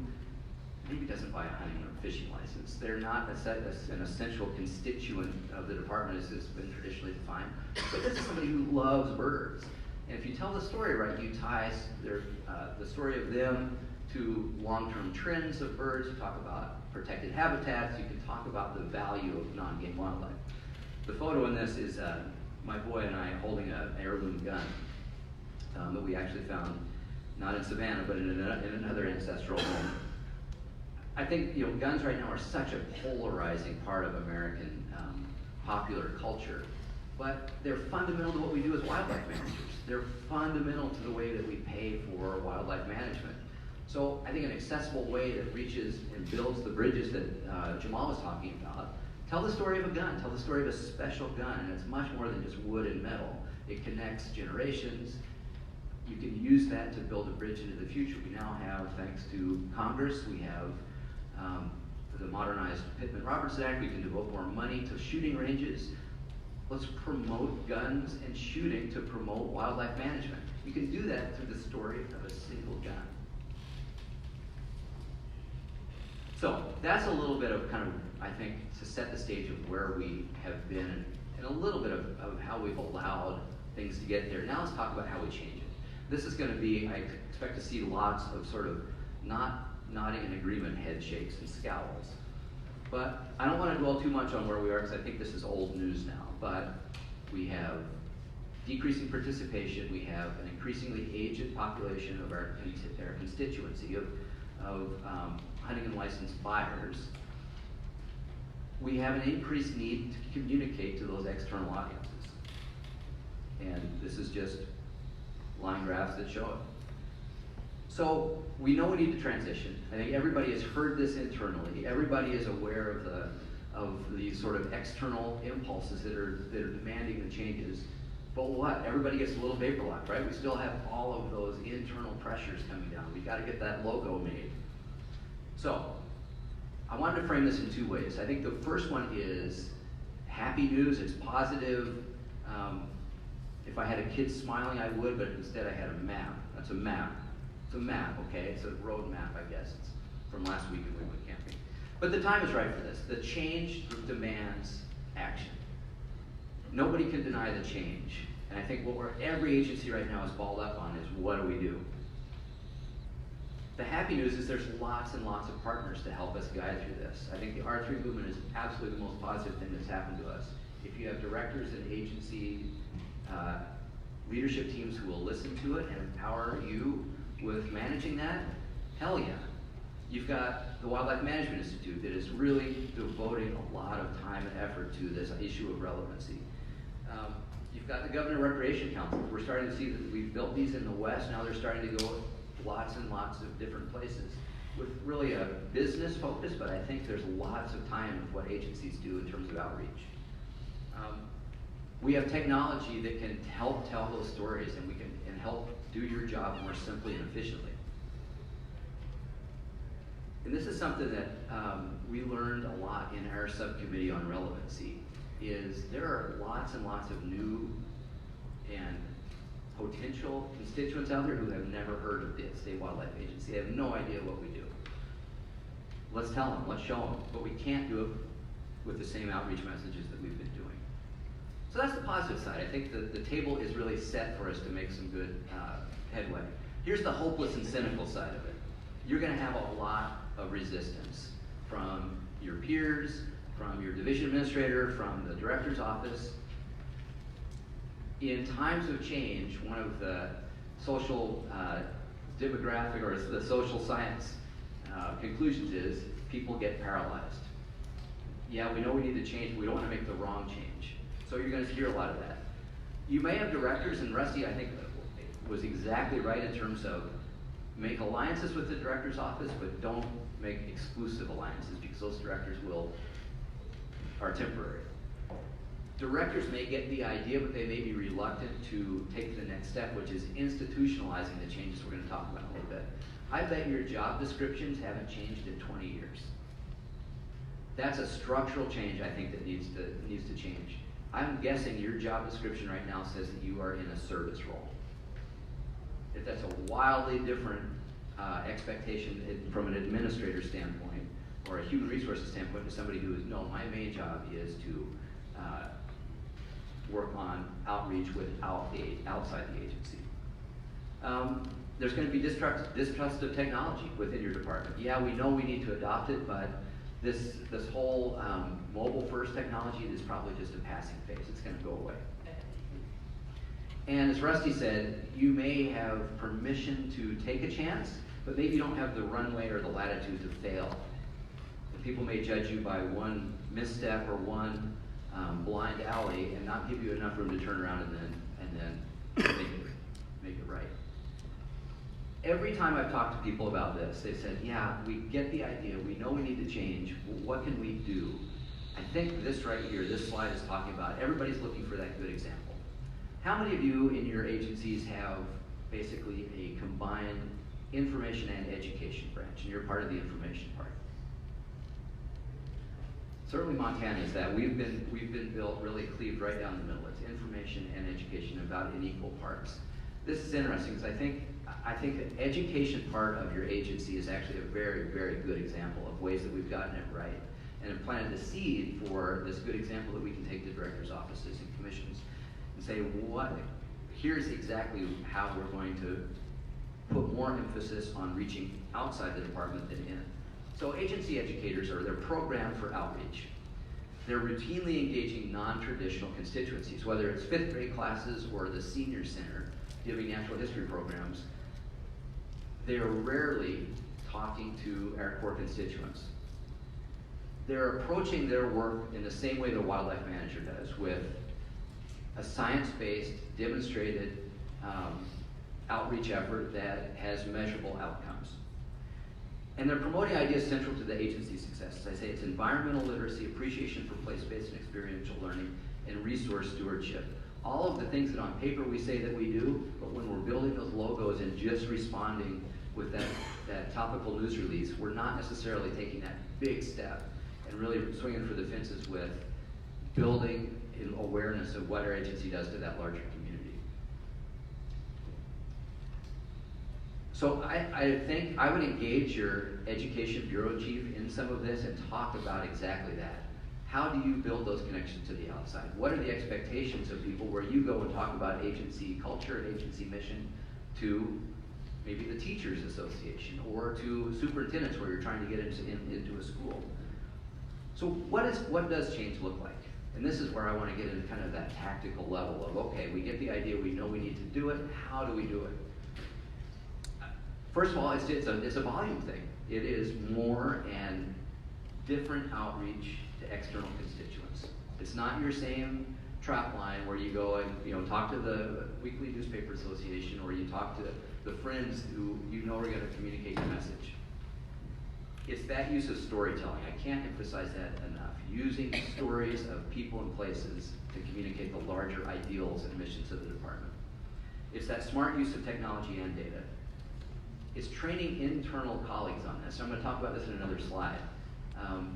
maybe doesn't buy a hunting or fishing license. They're not an essential constituent of the department as it's been traditionally defined. But this is somebody who loves birders. And if you tell the story right, you tie the story of them to long-term trends of birds. You talk about protected habitats. You can talk about the value of non-game wildlife. The photo in this is my boy and I holding an heirloom gun that we actually found not in Savannah, but in another ancestral home. I think guns right now are such a polarizing part of American popular culture, but they're fundamental to what we do as wildlife managers. They're fundamental to the way that we pay for wildlife management. So I think an accessible way that reaches and builds the bridges that Jamal was talking about, tell the story of a gun, tell the story of a special gun, and it's much more than just wood and metal. It connects generations. You can use that to build a bridge into the future. We now have, thanks to Congress, we have the modernized Pittman-Robertson Act. We can devote more money to shooting ranges. Let's promote guns and shooting to promote wildlife management. You can do that through the story of a single gun. So that's a little bit of kind of, I think, to set the stage of where we have been and a little bit of how we've allowed things to get there. Now let's talk about how we change it. This is going to be, I expect to see lots of sort of nodding in agreement, head shakes and scowls. But I don't want to dwell too much on where we are because I think this is old news now. But we have decreasing participation. We have an increasingly aged population of our constituency of hunting and licensed buyers. We have an increased need to communicate to those external audiences. And this is just line graphs that show it. So we know we need to transition. I think everybody has heard this internally. Everybody is aware of the sort of external impulses that are demanding the changes. But what? Everybody gets a little paper locked, right? We still have all of those internal pressures coming down. We got to get that logo made. So I wanted to frame this in two ways. I think the first one is happy news. It's positive. If I had a kid smiling, I would, but instead I had a map. That's a map. It's a map, okay? It's a road map, I guess. It's from last week when we went camping. But the time is right for this. The change demands action. Nobody can deny the change. And I think what every agency right now is balled up on is what do we do? The happy news is there's lots and lots of partners to help us guide through this. I think the R3 movement is absolutely the most positive thing that's happened to us. If you have directors and agency leadership teams who will listen to it and empower you with managing that, hell yeah. You've got the Wildlife Management Institute that is really devoting a lot of time and effort to this issue of relevancy. You've got the Governor Recreation Council. We're starting to see that we've built these in the West. Now they're starting to go lots and lots of different places with really a business focus, but I think there's lots of time with what agencies do in terms of outreach. We have technology that can help tell those stories and help do your job more simply and efficiently. And this is something that we learned a lot in our subcommittee on relevancy, is there are lots and lots of new and potential constituents out there who have never heard of the State Wildlife Agency. They have no idea what we do. Let's tell them, let's show them, but we can't do it with the same outreach messages that we've been doing. So that's the positive side. I think the table is really set for us to make some good headway. Here's the hopeless and cynical side of it. You're going to have a lot of resistance from your peers, from your division administrator, from the director's office. In times of change, one of the social demographic or the social science conclusions is people get paralyzed. Yeah, we know we need to change, but we don't want to make the wrong change. So you're going to hear a lot of that. You may have directors, and Rusty, I think, was exactly right in terms of make alliances with the director's office, but don't make exclusive alliances because those directors are temporary. Directors may get the idea, but they may be reluctant to take the next step, which is institutionalizing the changes we're going to talk about in a little bit. I bet your job descriptions haven't changed in 20 years. That's a structural change I think that needs to change. I'm guessing your job description right now says that you are in a service role. If that's a wildly different expectation from an administrator standpoint or a human resources standpoint to somebody who is, no, my main job is to work on outreach outside the agency. There's going to be distrust of technology within your department. Yeah, we know we need to adopt it, but this whole mobile first technology is probably just a passing phase. It's going to go away. And as Rusty said, you may have permission to take a chance, but maybe you don't have the runway or the latitude to fail. And people may judge you by one misstep or one blind alley and not give you enough room to turn around and then make it right. Every time I've talked to people about this, they said, yeah, we get the idea, we know we need to change, what can we do? I think this right here, this slide is talking about, everybody's looking for that good example. How many of you in your agencies have basically a combined information and education branch, and you're part of the information part? Certainly Montana is that. We've been built really cleaved right down the middle. It's information and education about in equal parts. This is interesting because I think the education part of your agency is actually a very, very good example of ways that we've gotten it right and have planted the seed for this good example that we can take to directors' offices and commissions and say, here's exactly how we're going to put more emphasis on reaching outside the department than in. So agency educators they're programmed for outreach. They're routinely engaging non-traditional constituencies, whether it's 5th grade classes or the senior center giving natural history programs. They're rarely talking to our core constituents. They're approaching their work in the same way the wildlife manager does, with a science-based, demonstrated outreach effort that has measurable outcomes. And they're promoting ideas central to the agency's success. As I say, it's environmental literacy, appreciation for place-based and experiential learning, and resource stewardship. All of the things that on paper we say that we do, but when we're building those logos and just responding with that topical news release, we're not necessarily taking that big step and really swinging for the fences with building an awareness of what our agency does to that larger community. So I think I would engage your education bureau chief in some of this and talk about exactly that. How do you build those connections to the outside? What are the expectations of people where you go and talk about agency culture and agency mission to maybe the Teachers Association or to superintendents where you're trying to get into a school? So what does change look like? And this is where I want to get into kind of that tactical level of, okay, we get the idea, we know we need to do it, how do we do it? First of all, it's a volume thing. It is more and different outreach to external constituents. It's not your same trap line where you go and talk to the Weekly Newspaper Association or you talk to the friends who you know are going to communicate your message. It's that use of storytelling. I can't emphasize that enough. Using stories of people and places to communicate the larger ideals and missions of the department. It's that smart use of technology and data. It's training internal colleagues on this. I'm going to talk about this in another slide.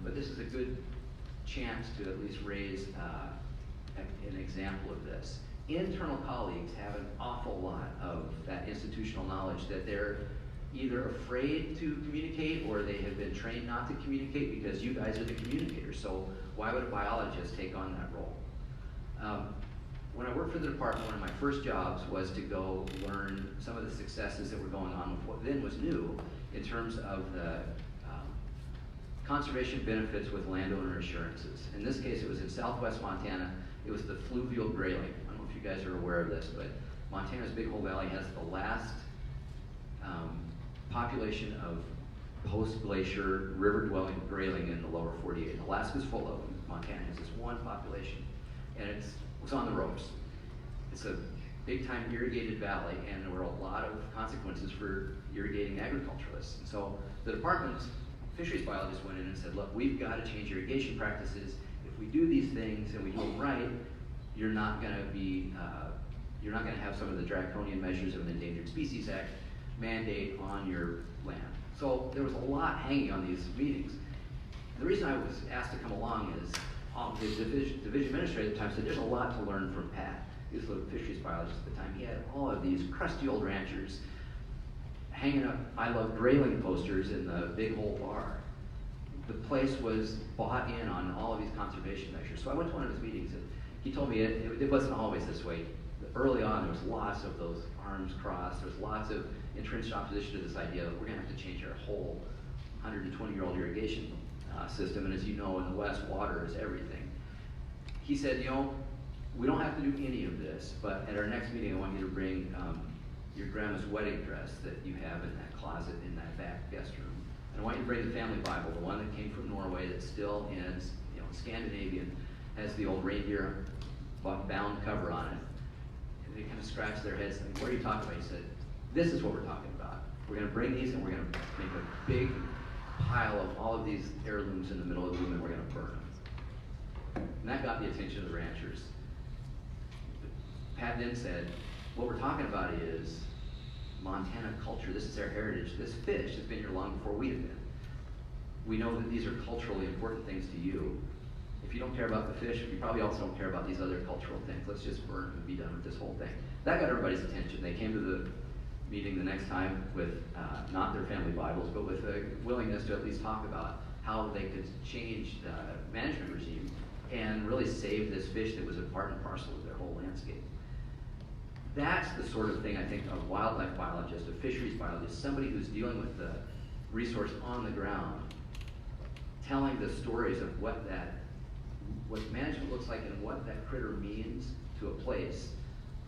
But this is a good chance to at least raise an example of this. Internal colleagues have an awful lot of that institutional knowledge that they're either afraid to communicate or they have been trained not to communicate because you guys are the communicators. So why would a biologist take on that role? When I worked for the department, one of my first jobs was to go learn some of the successes that were going on with what then was new in terms of the conservation benefits with landowner assurances. In this case, it was in southwest Montana. It was the fluvial grayling. I don't know if you guys are aware of this, but Montana's Big Hole Valley has the last population of post-glacier river-dwelling grayling in the lower 48. Alaska's full of them. Montana has this one population, and it was on the ropes. It's a big-time irrigated valley, and there were a lot of consequences for irrigating agriculturalists. And so the department's fisheries biologist went in and said, look, we've got to change irrigation practices. If we do these things and we do them right, you're not going to have some of the draconian measures of an Endangered Species Act mandate on your land. So there was a lot hanging on these meetings. The reason I was asked to come along is the division administrator at the time said there's a lot to learn from Pat. He was a fisheries biologist at the time. He had all of these crusty old ranchers hanging up "I love grayling" posters in the big hole bar. The place was bought in on all of these conservation measures. So I went to one of his meetings and he told me it wasn't always this way. Early on, there was lots of those arms crossed. There was lots of entrenched opposition to this idea that we're going to have to change our whole 120-year-old irrigation system. And as you know, in the West, water is everything. He said, you know, we don't have to do any of this, but at our next meeting, I want you to bring your grandma's wedding dress that you have in that closet in that back guest room. And I want you to bring the family Bible, the one that came from Norway that's still in, you know, Scandinavian, has the old reindeer bound cover on it. And they kind of scratched their heads thinking, what are you talking about? He said, this is what we're talking about. We're going to bring these and we're going to make a big pile of all of these heirlooms in the middle of the room and we're going to burn them. And that got the attention of the ranchers. Pat then said, what we're talking about is Montana culture. This is their heritage. This fish has been here long before we have been. We know that these are culturally important things to you. If you don't care about the fish, you probably also don't care about these other cultural things. Let's just burn and be done with this whole thing. That got everybody's attention. They came to the meeting the next time with not their family Bibles, but with a willingness to at least talk about how they could change the management regime and really save this fish that was a part and parcel of their whole landscape. That's the sort of thing I think a wildlife biologist, a fisheries biologist, somebody who's dealing with the resource on the ground, telling the stories of what management looks like and what that critter means to a place.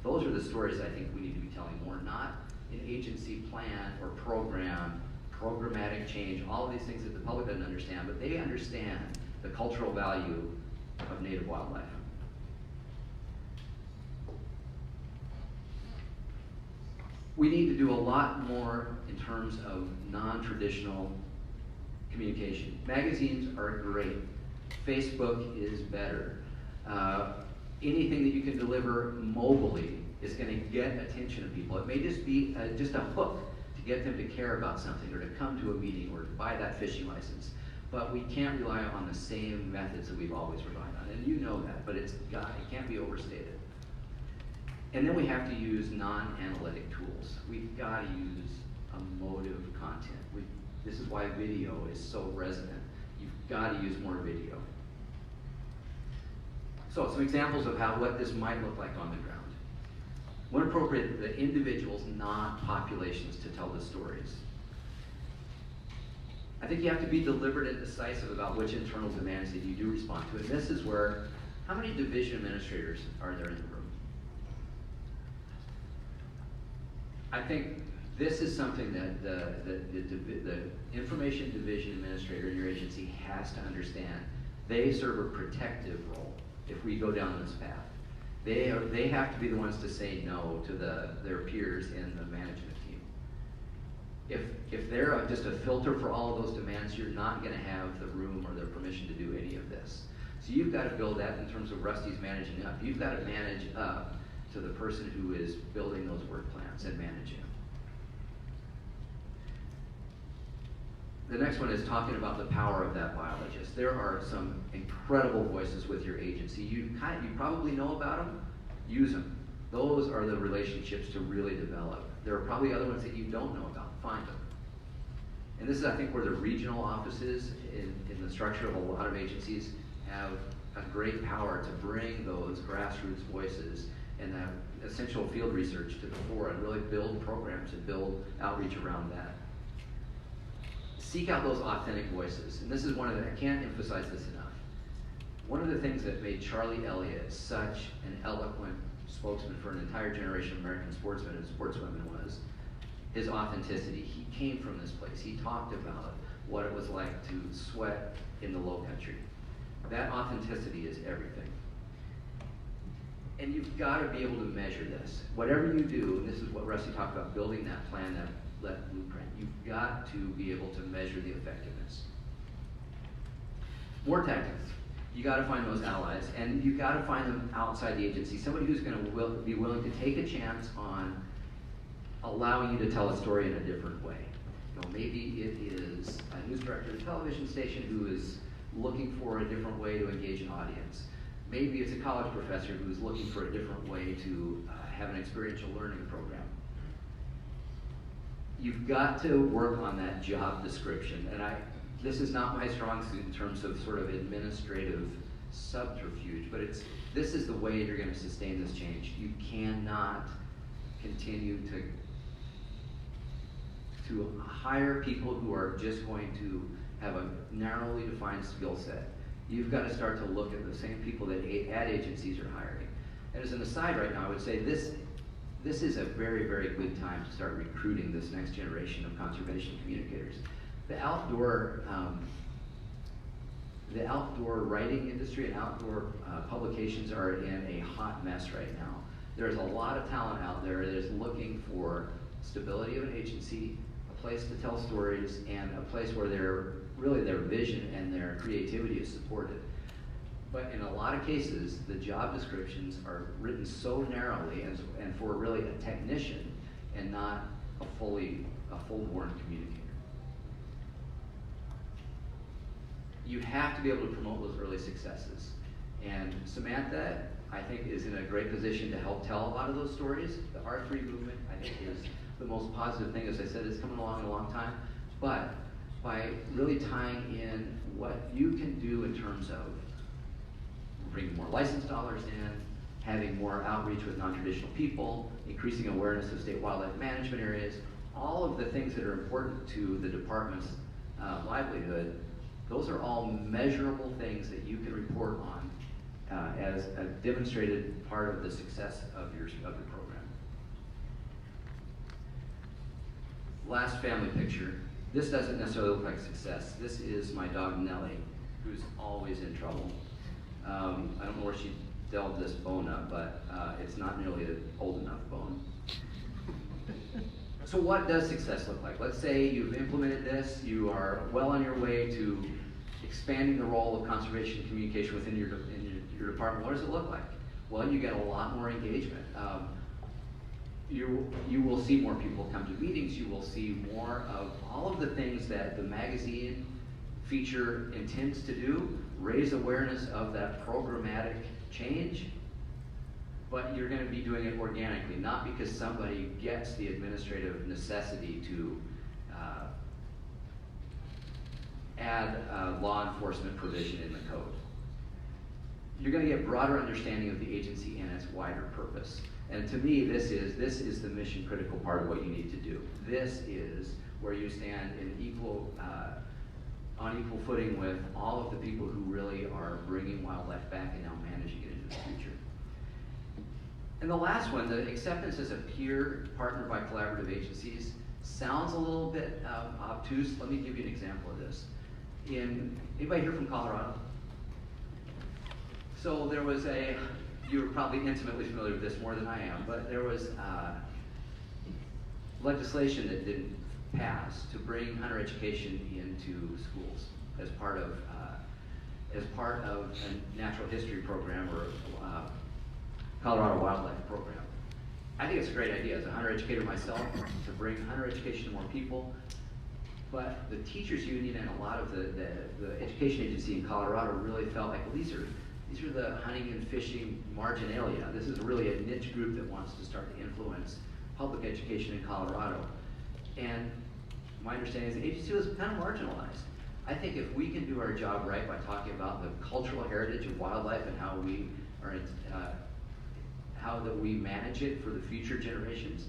Those are the stories I think we need to be telling more, not an agency plan or program, programmatic change, all of these things that the public doesn't understand, but they understand the cultural value of native wildlife. We need to do a lot more in terms of non-traditional communication. Magazines are great. Facebook is better. Anything that you can deliver mobily is going to get attention of people. It may just be just a hook to get them to care about something or to come to a meeting or to buy that fishing license. But we can't rely on the same methods that we've always relied on. And you know that, but it can't be overstated. And then we have to use non-analytic tools. We've got to use emotive content. This is why video is so resonant. You've got to use more video. So some examples of what this might look like on the ground. When appropriate, the individuals, not populations, to tell the stories. I think you have to be deliberate and decisive about which internal demands that you do respond to. And this is where, how many division administrators are there in the room? I think this is something that the information division administrator in your agency has to understand. They serve a protective role if we go down this path. They have to be the ones to say no to their peers in the management team. If they're just a filter for all of those demands, you're not going to have the room or the permission to do any of this. So you've got to build that in terms of Rusty's managing up. You've got to manage up to the person who is building those work plans and managing. The next one is talking about the power of that biologist. There are some incredible voices with your agency. You probably know about them. Use them. Those are the relationships to really develop. There are probably other ones that you don't know about. Find them. And this is, I think, where the regional offices in the structure of a lot of agencies have a great power to bring those grassroots voices and that essential field research to the fore and really build programs and build outreach around that. Seek out those authentic voices. And this is one of the, I can't emphasize this enough. One of the things that made Charlie Elliott such an eloquent spokesman for an entire generation of American sportsmen and sportswomen was his authenticity. He came from this place. He talked about what it was like to sweat in the low country. That authenticity is everything. And you've got to be able to measure this. Whatever you do, and this is what Rusty talked about, building that plan, that blueprint, you've got to be able to measure the effectiveness. More tactics. You got to find those allies, and you've got to find them outside the agency. Somebody who's going to be willing to take a chance on allowing you to tell a story in a different way. You know, maybe it is a news director at a television station who is looking for a different way to engage an audience. Maybe it's a college professor who's looking for a different way to have an experiential learning program. You've got to work on that job description, and this is not my strong suit in terms of sort of administrative subterfuge, but this is the way you're going to sustain this change. You cannot continue to hire people who are just going to have a narrowly defined skill set. You've got to start to look at the same people that ad agencies are hiring. And as an aside right now, I would say this is a very, very good time to start recruiting this next generation of conservation communicators. The outdoor writing industry and outdoor publications are in a hot mess right now. There's a lot of talent out there that is looking for stability of an agency, a place to tell stories, and a place where their vision and their creativity is supported. But in a lot of cases, the job descriptions are written so narrowly and for really a technician and not a full-born communicator. You have to be able to promote those early successes. And Samantha, I think, is in a great position to help tell a lot of those stories. The R3 movement, I think, is the most positive thing. As I said, it's coming along in a long time. But by really tying in what you can do in terms of bringing more license dollars in, having more outreach with non-traditional people, increasing awareness of state wildlife management areas, all of the things that are important to the department's livelihood, those are all measurable things that you can report on as a demonstrated part of the success of your program. Last family picture. This doesn't necessarily look like success. This is my dog Nellie, who's always in trouble. I don't know where she delved this bone up, but it's not nearly an old enough bone. So what does success look like? Let's say you've implemented this, you are well on your way to expanding the role of conservation communication within your department. What does it look like? Well, you get a lot more engagement. You will see more people come to meetings. You will see more of all of the things that the magazine feature intends to do, raise awareness of that programmatic change, but you're going to be doing it organically, not because somebody gets the administrative necessity to add a law enforcement provision in the code. You're going to get broader understanding of the agency and its wider purpose. And to me, this is the mission critical part of what you need to do. This is where you stand on equal footing with all of the people who really are bringing wildlife back and now managing it into the future. And the last one, the acceptance as a peer partnered by collaborative agencies, sounds a little bit obtuse. Let me give you an example of this. Anybody here from Colorado? So there was you're probably intimately familiar with this more than I am, but there was legislation that didn't pass to bring hunter education into schools as part of a natural history program or Colorado wildlife program. I think it's a great idea as a hunter educator myself to bring hunter education to more people. But the teachers union and a lot of the education agency in Colorado really felt like, well, these are the hunting and fishing marginalia. This is really a niche group that wants to start to influence public education in Colorado. And my understanding is the agency was kind of marginalized. I think if we can do our job right by talking about the cultural heritage of wildlife and how we manage it for the future generations,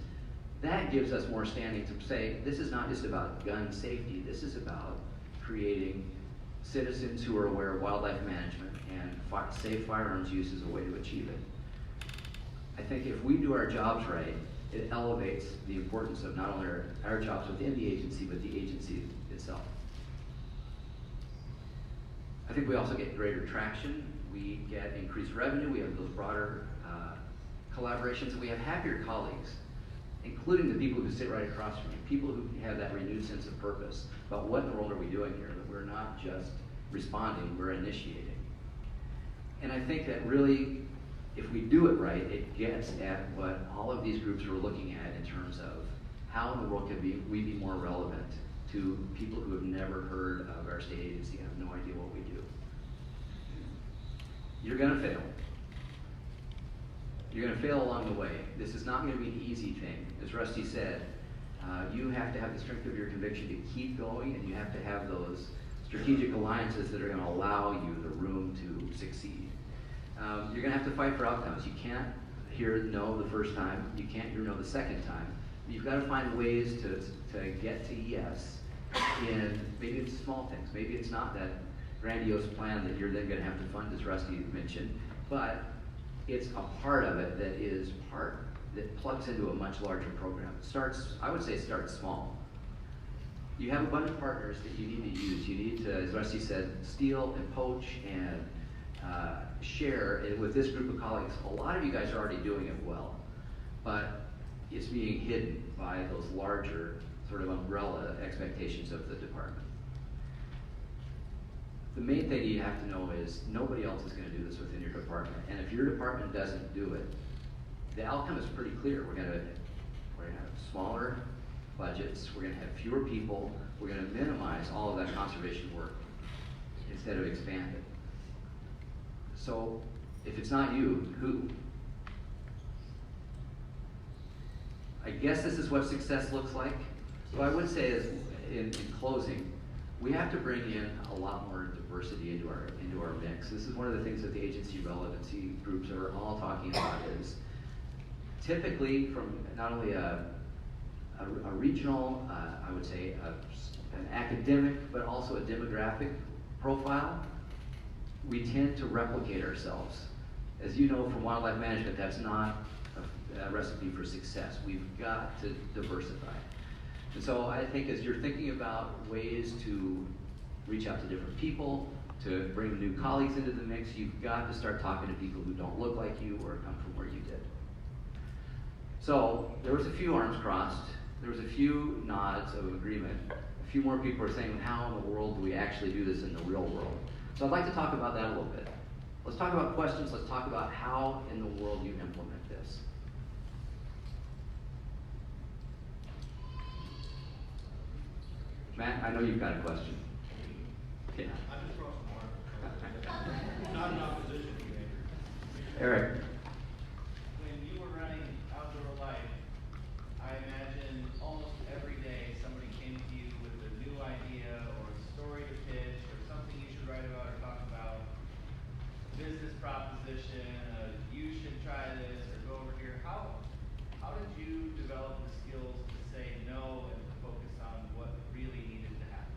that gives us more standing to say, this is not just about gun safety, this is about creating citizens who are aware of wildlife management and safe firearms use as a way to achieve it. I think if we do our jobs right, it elevates the importance of not only our jobs within the agency, but the agency itself. I think we also get greater traction. We get increased revenue. We have those broader collaborations. We have happier colleagues, including the people who sit right across from you, people who have that renewed sense of purpose about what in the world are we doing here, that we're not just responding, we're initiating. And I think that really, if we do it right, it gets at what all of these groups are looking at in terms of how in the world can we be more relevant to people who have never heard of our state agency and have no idea what we do? You're gonna fail. You're gonna fail along the way. This is not gonna be an easy thing. As Rusty said, you have to have the strength of your conviction to keep going, and you have to have those strategic alliances that are gonna allow you the room to succeed. You're gonna have to fight for outcomes. You can't hear no the first time. You can't hear no the second time. You've got to find ways to get to yes in, maybe it's small things. Maybe it's not that grandiose plan that you're then going to have to fund, as Rusty mentioned, but it's a part of it that plugs into a much larger program. I would say start small. You have a bunch of partners that you need to use. You need to, as Rusty said, steal and poach and share it with this group of colleagues. A lot of you guys are already doing it well, but it's being hidden by those larger sort of umbrella expectations of the department. The main thing you have to know is nobody else is going to do this within your department, and if your department doesn't do it, the outcome is pretty clear. We're going to have smaller budgets, we're going to have fewer people, we're going to minimize all of that conservation work instead of expand it. So if it's not you, who? I guess this is what success looks like. What I would say is, in closing, we have to bring in a lot more diversity into our mix. This is one of the things that the agency relevancy groups are all talking about, is typically from not only a regional, I would say an academic, but also a demographic profile, we tend to replicate ourselves. As you know from wildlife management, that's not a recipe for success. We've got to diversify. And so I think as you're thinking about ways to reach out to different people, to bring new colleagues into the mix, you've got to start talking to people who don't look like you or come from where you did. So there was a few arms crossed, there was a few nods of agreement, a few more people are saying, how in the world do we actually do this in the real world? So I'd like to talk about that a little bit. Let's talk about questions, let's talk about how in the world you implement this. Matt, I know you've got a question. Yeah. I just crossed the wire. Not in opposition to you. Eric. When you were running Outdoor Life, I imagine almost every day somebody came to you with a new idea or a story to pitch or something you should write about or talk about, business proposition, you should try this or go over here. How did you develop the skills to say no and to focus on what really needed to happen?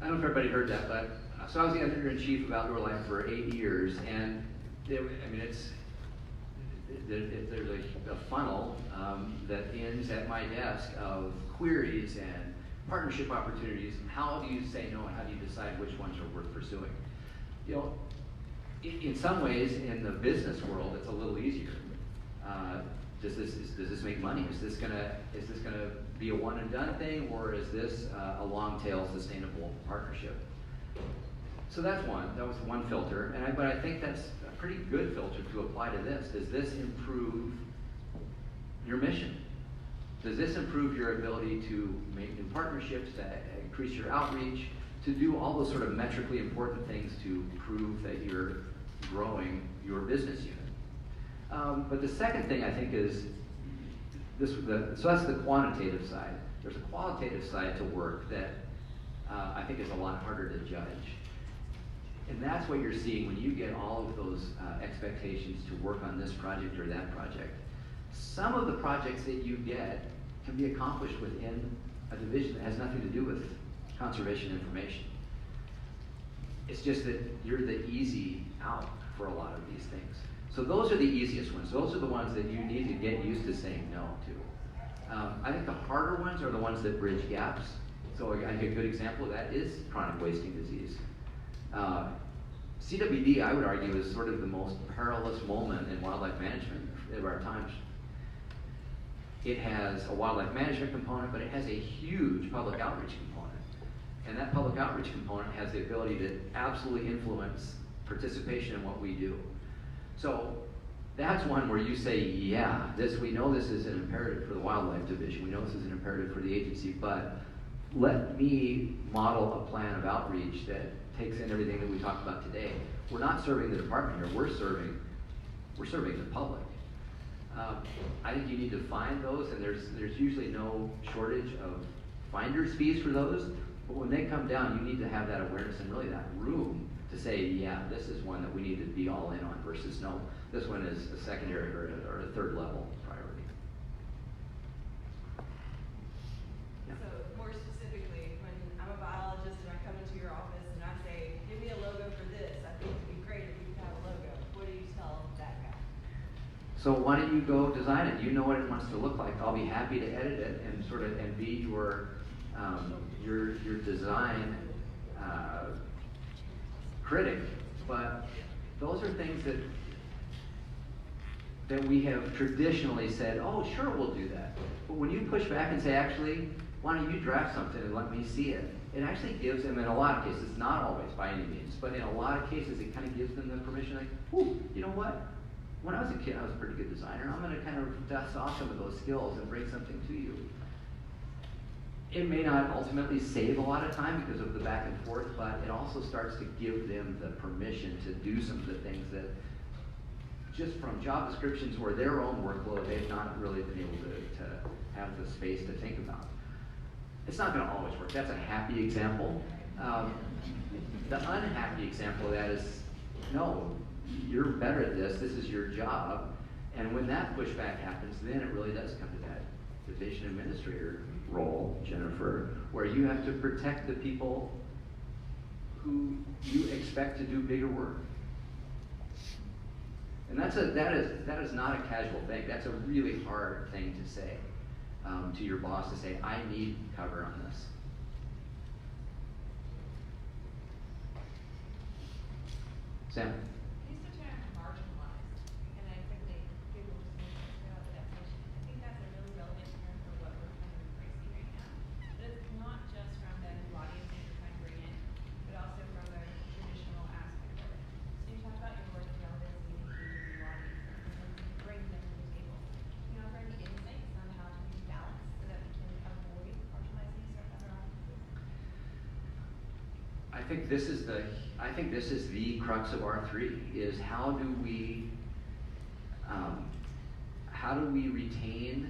I don't know if everybody heard that, but so I was the editor-in-chief of Outdoor Life for 8 years, and there's a funnel that ends at my desk of queries and partnership opportunities. How do you say no, and how do you decide which ones are worth pursuing? You know, in some ways, in the business world, it's a little easier. Does this make money? Is this gonna be a one and done thing, or is this a long tail sustainable partnership? So that's one. That was one filter, but I think that's a pretty good filter to apply to this. Does this improve your mission? Does this improve your ability to make new partnerships, to increase your outreach, to do all those sort of metrically important things to prove that you're growing your business unit? But the second thing I think is so that's the quantitative side. There's a qualitative side to work that I think is a lot harder to judge. And that's what you're seeing when you get all of those expectations to work on this project or that project. Some of the projects that you get can be accomplished within a division that has nothing to do with conservation information. It's just that you're the easy out for a lot of these things. So those are the easiest ones. Those are the ones that you need to get used to saying no to. I think the harder ones are the ones that bridge gaps. So I think a good example of that is chronic wasting disease. CWD, I would argue, is sort of the most perilous moment in wildlife management of our times. It has a wildlife management component, but it has a huge public outreach component. And that public outreach component has the ability to absolutely influence participation in what we do. So That's one where you say, yeah, we know this is an imperative for the wildlife division, we know this is an imperative for the agency, but let me model a plan of outreach that takes in everything that we talked about today. We're not serving the department here, we're serving the public. I think you need to find those, and there's usually no shortage of finder's fees for those, but when they come down, you need to have that awareness and really that room to say, yeah, this is one that we need to be all in on versus no, this one is a secondary or a third level priority. Yeah. So more specifically, when I'm a biologist and I come into your office and I say, give me a logo for this, I think it'd be great if you could have a logo. What do you tell that guy? So why don't you go design it? You know what it wants to look like. I'll be happy to edit it and be your design critic. But those are things that we have traditionally said, oh, sure, we'll do that. But when you push back and say, actually, why don't you draft something and let me see it? It actually gives them, in a lot of cases, not always by any means, but in a lot of cases, it kind of gives them the permission, like, whoo, you know what? When I was a kid, I was a pretty good designer. I'm going to kind of dust off some of those skills and bring something to you. It may not ultimately save a lot of time because of the back and forth, but it also starts to give them the permission to do some of the things that just from job descriptions or their own workload, they've not really been able to have the space to think about. It's not going to always work. That's a happy example. The unhappy example of that is, no, you're better at this. This is your job. And when that pushback happens, then it really does come to that division administrator role, Jennifer, where you have to protect the people who you expect to do bigger work. And that is not a casual thing. That's a really hard thing to say to your boss, to say, I need cover on this. Sam? Use the term marginalized, and I quickly Googled some information about the definition. I think that's a really relevant term for what we're kind of embracing right now. But it's not just from the new audience that you're trying to bring in, but also from a traditional aspect of it. So you talk about your work relevancy and engaging new audience and bring them to the table. Can you offer any insights on how to use balance so that we can avoid marginalizing certain other audiences? I think this is the crux of R3, is how do we retain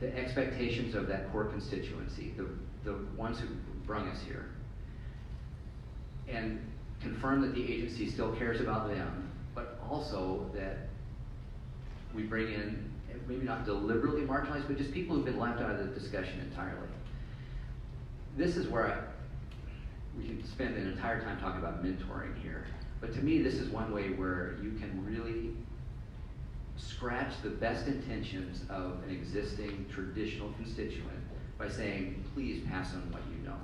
the expectations of that core constituency, the ones who brung us here, and confirm that the agency still cares about them, but also that we bring in, maybe not deliberately marginalized, but just people who've been left out of the discussion entirely. This is where we can spend an entire time talking about mentoring here, but to me this is one way where you can really scratch the best intentions of an existing traditional constituent by saying, please pass on what you know.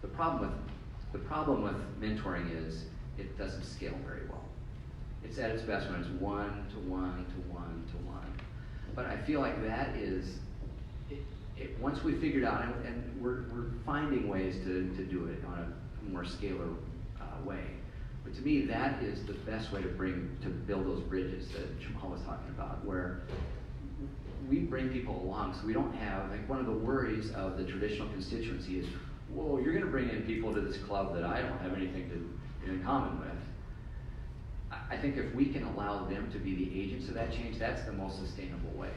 The problem with mentoring is it doesn't scale very well. It's at its best when it's one to one to one to one. But I feel like that is, once we figured out, and we're finding ways to do it on a more scalar way. But to me, that is the best way to build those bridges that Jamal was talking about, where we bring people along so we don't have, like, one of the worries of the traditional constituency is, whoa, you're gonna bring in people to this club that I don't have anything in common with. I think if we can allow them to be the agents of that change, that's the most sustainable way.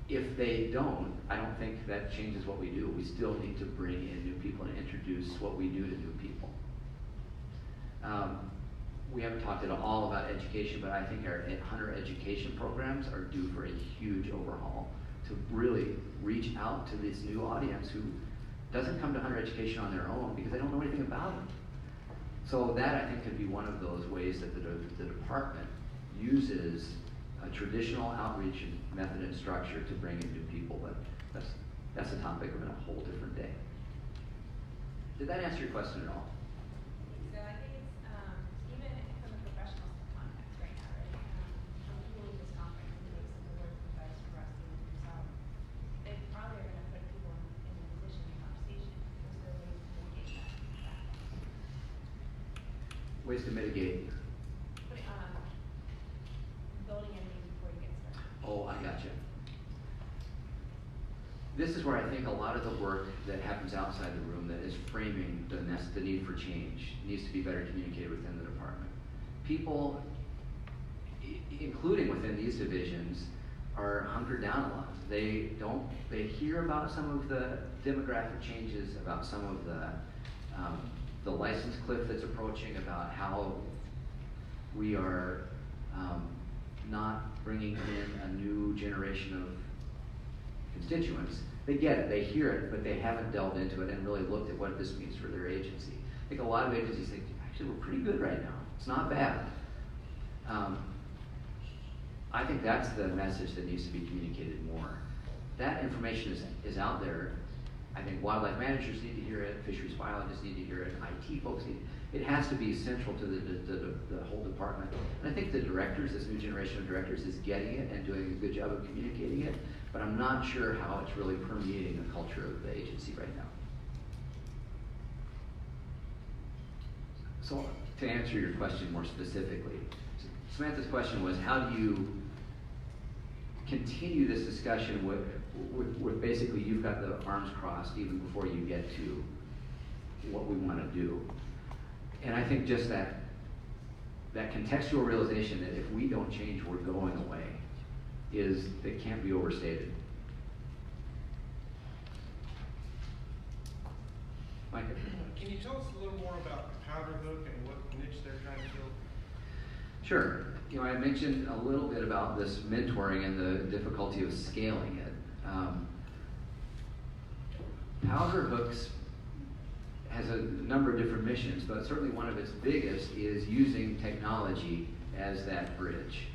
If they don't, I don't think that changes what we do. We still need to bring in new people and introduce what we do to new people. We haven't talked at all about education, but I think our hunter education programs are due for a huge overhaul to really reach out to this new audience who doesn't come to hunter education on their own because they don't know anything about it. So that, I think, could be one of those ways that the department uses a traditional outreach method and structure to bring in new people, but that's a topic of a whole different day. Did that answer your question at all? So I think it's, even from a professional context right now, right? When people leave this conference and take some of the work you guys for Rusty and themselves, they probably are going to put people in a position in conversation. Is there ways to mitigate that? Ways to mitigate. is where I think a lot of the work that happens outside the room that is framing the need for change needs to be better communicated within the department. People, including within these divisions, are hunkered down a lot. They hear about some of the demographic changes, about some of the license cliff that's approaching, about how we are not bringing in a new generation of constituents. They get it, they hear it, but they haven't delved into it and really looked at what this means for their agency. I think a lot of agencies think, actually, we're pretty good right now. It's not bad. I think that's the message that needs to be communicated more. That information is out there. I think wildlife managers need to hear it, fisheries biologists need to hear it, IT folks need it. It has to be central to the whole department. And I think the directors, this new generation of directors, is getting it and doing a good job of communicating it, but I'm not sure how it's really permeating the culture of the agency right now. So to answer your question more specifically, Samantha's question was, how do you continue this discussion with basically you've got the arms crossed even before you get to what we want to do. And I think just that contextual realization that if we don't change, we're going away, it can't be overstated. Micah? Can you tell us a little more about Powder Hook and what niche they're trying to fill? Sure. I mentioned a little bit about this mentoring and the difficulty of scaling it. Powder Hooks has a number of different missions, but certainly one of its biggest is using technology as that bridge.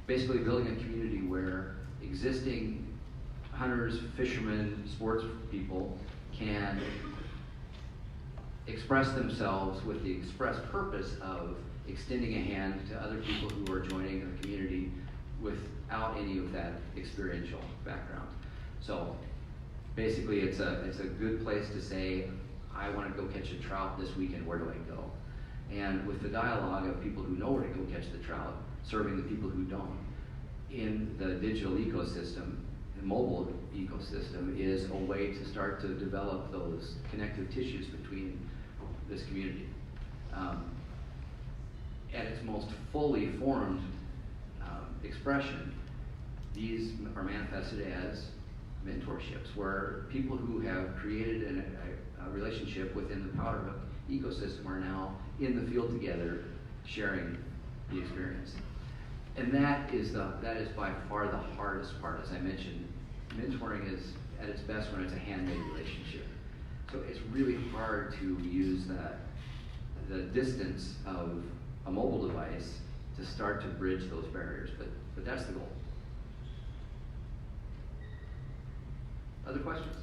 Basically building a community where existing hunters, fishermen, sports people can express themselves with the express purpose of extending a hand to other people who are joining the community without any of that experiential background. So basically it's a good place to say, I want to go catch a trout this weekend, where do I go? And with the dialogue of people who know where to go catch the trout, serving the people who don't, in the digital ecosystem, the mobile ecosystem is a way to start to develop those connective tissues between this community. At its most fully formed expression, these are manifested as mentorships, where people who have created a relationship within the Powder Hook ecosystem are now in the field together, sharing the experience. And that is by far the hardest part. As I mentioned, mentoring is at its best when it's a handmade relationship. So it's really hard to use the distance of a mobile device to start to bridge those barriers, but that's the goal. Other questions?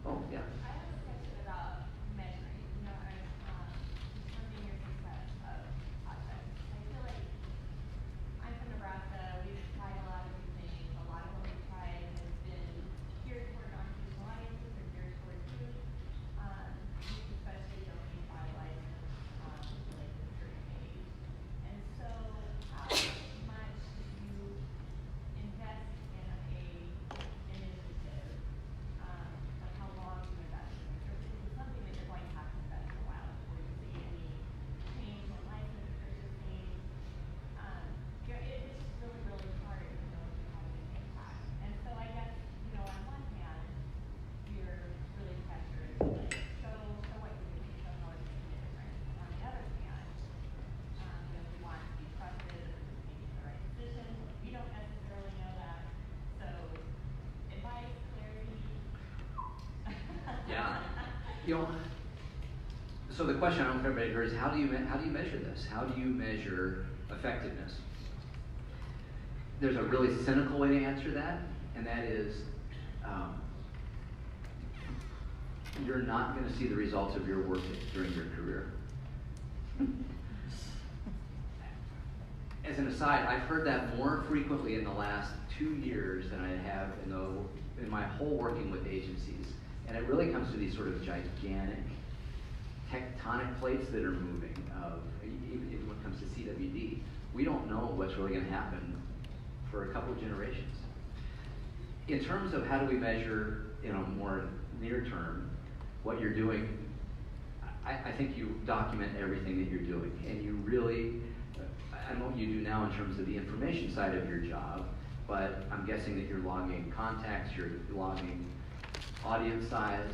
Oh, yeah. I have a question about measuring, determining your success of projects. I feel like I'm from Nebraska, we've tried a lot of new things. A lot of what we've tried has been geared toward non-traditional audiences or geared toward youth. Youth especially don't need biolicense, like a certain age. And so how much do you invest in a initiative? Like how long you invest in it? Or is it something that you're going to have to invest in a while before you see any change in license purchasing? It's just really, really hard to know if you're having an impact. And so I guess, on one hand, you're really pressured, like, so what you're doing, so how it's making a difference. And on the other hand, we want to be trusted and making the right decisions. We don't necessarily know that. So advice, clarity. Yeah. So the question I don't know if everybody heard is how do you measure this? How do you measure effectiveness? There's a really cynical way to answer that, and that is you're not going to see the results of your work during your career. As an aside, I've heard that more frequently in the last 2 years than I have in my whole working with agencies. And it really comes to these sort of gigantic tectonic plates that are moving. Even when it comes to CWD, we don't know what's really going to happen for a couple of generations. In terms of how do we measure, in a more near term, what you're doing, I think you document everything that you're doing, and you really, I don't know what you do now in terms of the information side of your job, but I'm guessing that you're logging contacts, you're logging audience size.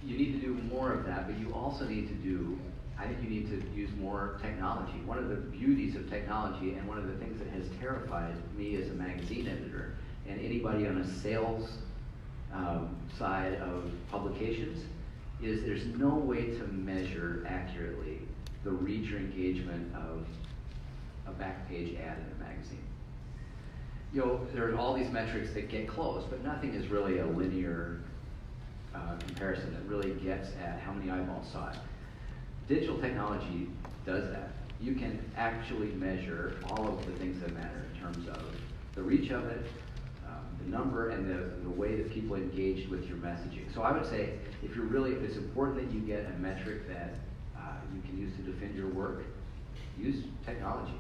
You need to do more of that, but you also need to do, I think you need to use more technology. One of the beauties of technology, and one of the things that has terrified me as a magazine editor, and anybody on a sales side of publications, is there's no way to measure accurately the reach or engagement of a back page ad in a magazine. You know, there are all these metrics that get close, but nothing is really a linear comparison that really gets at how many eyeballs saw it. Digital technology does that. You can actually measure all of the things that matter in terms of the reach of it, the number, and the way that people engaged with your messaging. So I would say, if it's important that you get a metric that you can use to defend your work, use technology.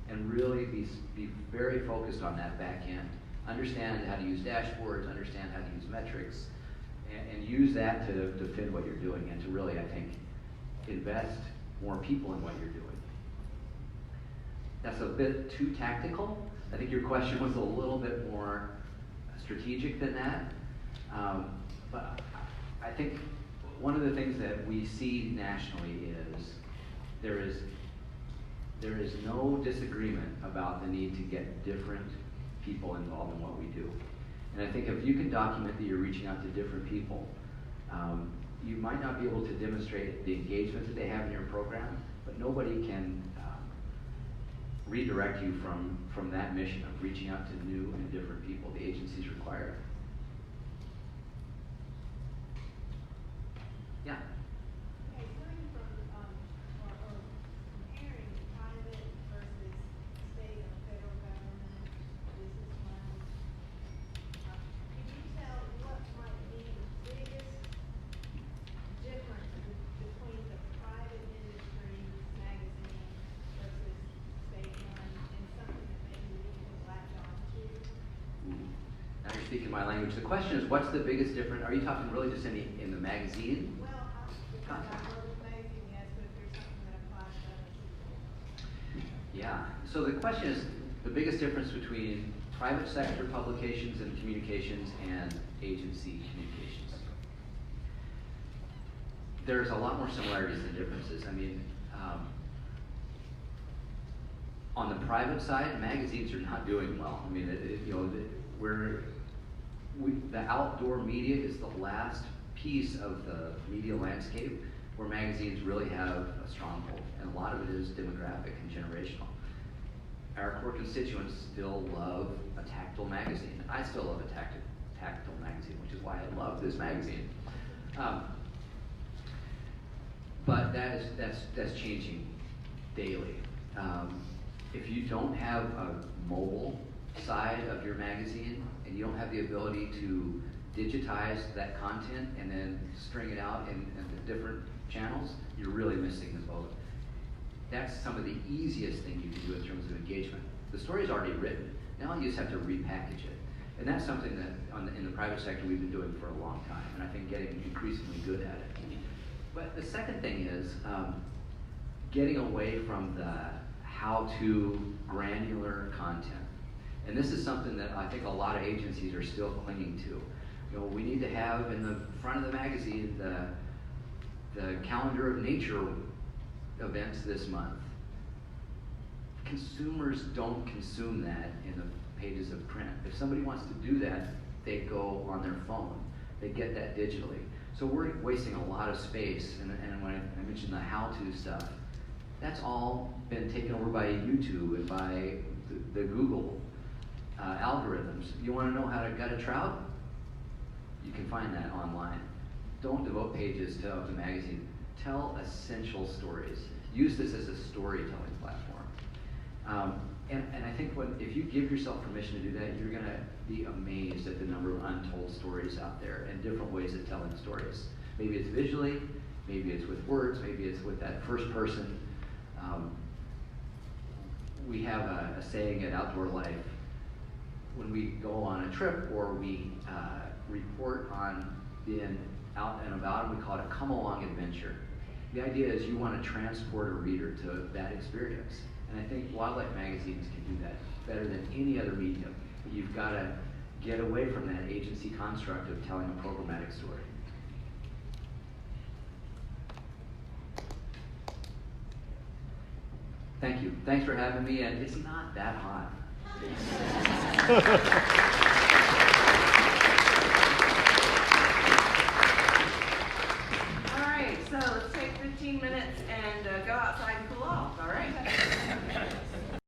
And really be very focused on that back end. Understand how to use dashboards, understand how to use metrics, and use that to defend what you're doing, and to really, I think, invest more people in what you're doing. That's a bit too tactical. I think your question was a little bit more strategic than that. But I think one of the things that we see nationally is there is no disagreement about the need to get different people involved in what we do. And I think if you can document that you're reaching out to different people, you might not be able to demonstrate the engagement that they have in your program, but nobody can redirect you from that mission of reaching out to new and different people. The agency's required. Yeah. Okay, coming from, or comparing private versus state or federal government, business ones, can you tell what might be the biggest difference between the private industry magazine versus state one, and something that maybe we can latch on to? Now you're speaking my language. The question is, what's the biggest difference? Are you talking really just in the magazine? Well, because I wrote the magazine, yes, but if there's something that applies to other people. Yeah. So the question is, the biggest difference between private sector publications and communications and agency communications. There's a lot more similarities than differences. I mean, on the private side, magazines are not doing well. I mean, the outdoor media is the last piece of the media landscape where magazines really have a stronghold, and a lot of it is demographic and generational. Our core constituents still love a tactile magazine. I still love a tactile magazine, which is why I love this magazine. But that's changing daily. If you don't have a mobile side of your magazine, and you don't have the ability to digitize that content and then string it out in the different channels, you're really missing the boat. That's some of the easiest thing you can do in terms of engagement. The story's already written. Now you just have to repackage it. And that's something that in the private sector we've been doing for a long time, and I think getting increasingly good at it. But the second thing is getting away from the how-to granular content. And this is something that I think a lot of agencies are still clinging to. You know, we need to have in the front of the magazine the calendar of nature events this month. Consumers don't consume that in the pages of print. If somebody wants to do that, they go on their phone. They get that digitally. So we're wasting a lot of space, and when I mentioned the how-to stuff, that's all been taken over by YouTube and by the Google algorithms. You want to know how to gut a trout? You can find that online. Don't devote pages to the magazine. Tell essential stories. Use this as a storytelling platform. And I think if you give yourself permission to do that, you're going to be amazed at the number of untold stories out there and different ways of telling stories. Maybe it's visually, maybe it's with words, maybe it's with that first person. we have a saying at Outdoor Life, when we go on a trip or we report on being out and about, and we call it a come along adventure. The idea is you want to transport a reader to that experience. And I think wildlife magazines can do that better than any other medium. But you've got to get away from that agency construct of telling a programmatic story. Thank you. Thanks for having me, and it's not that hot.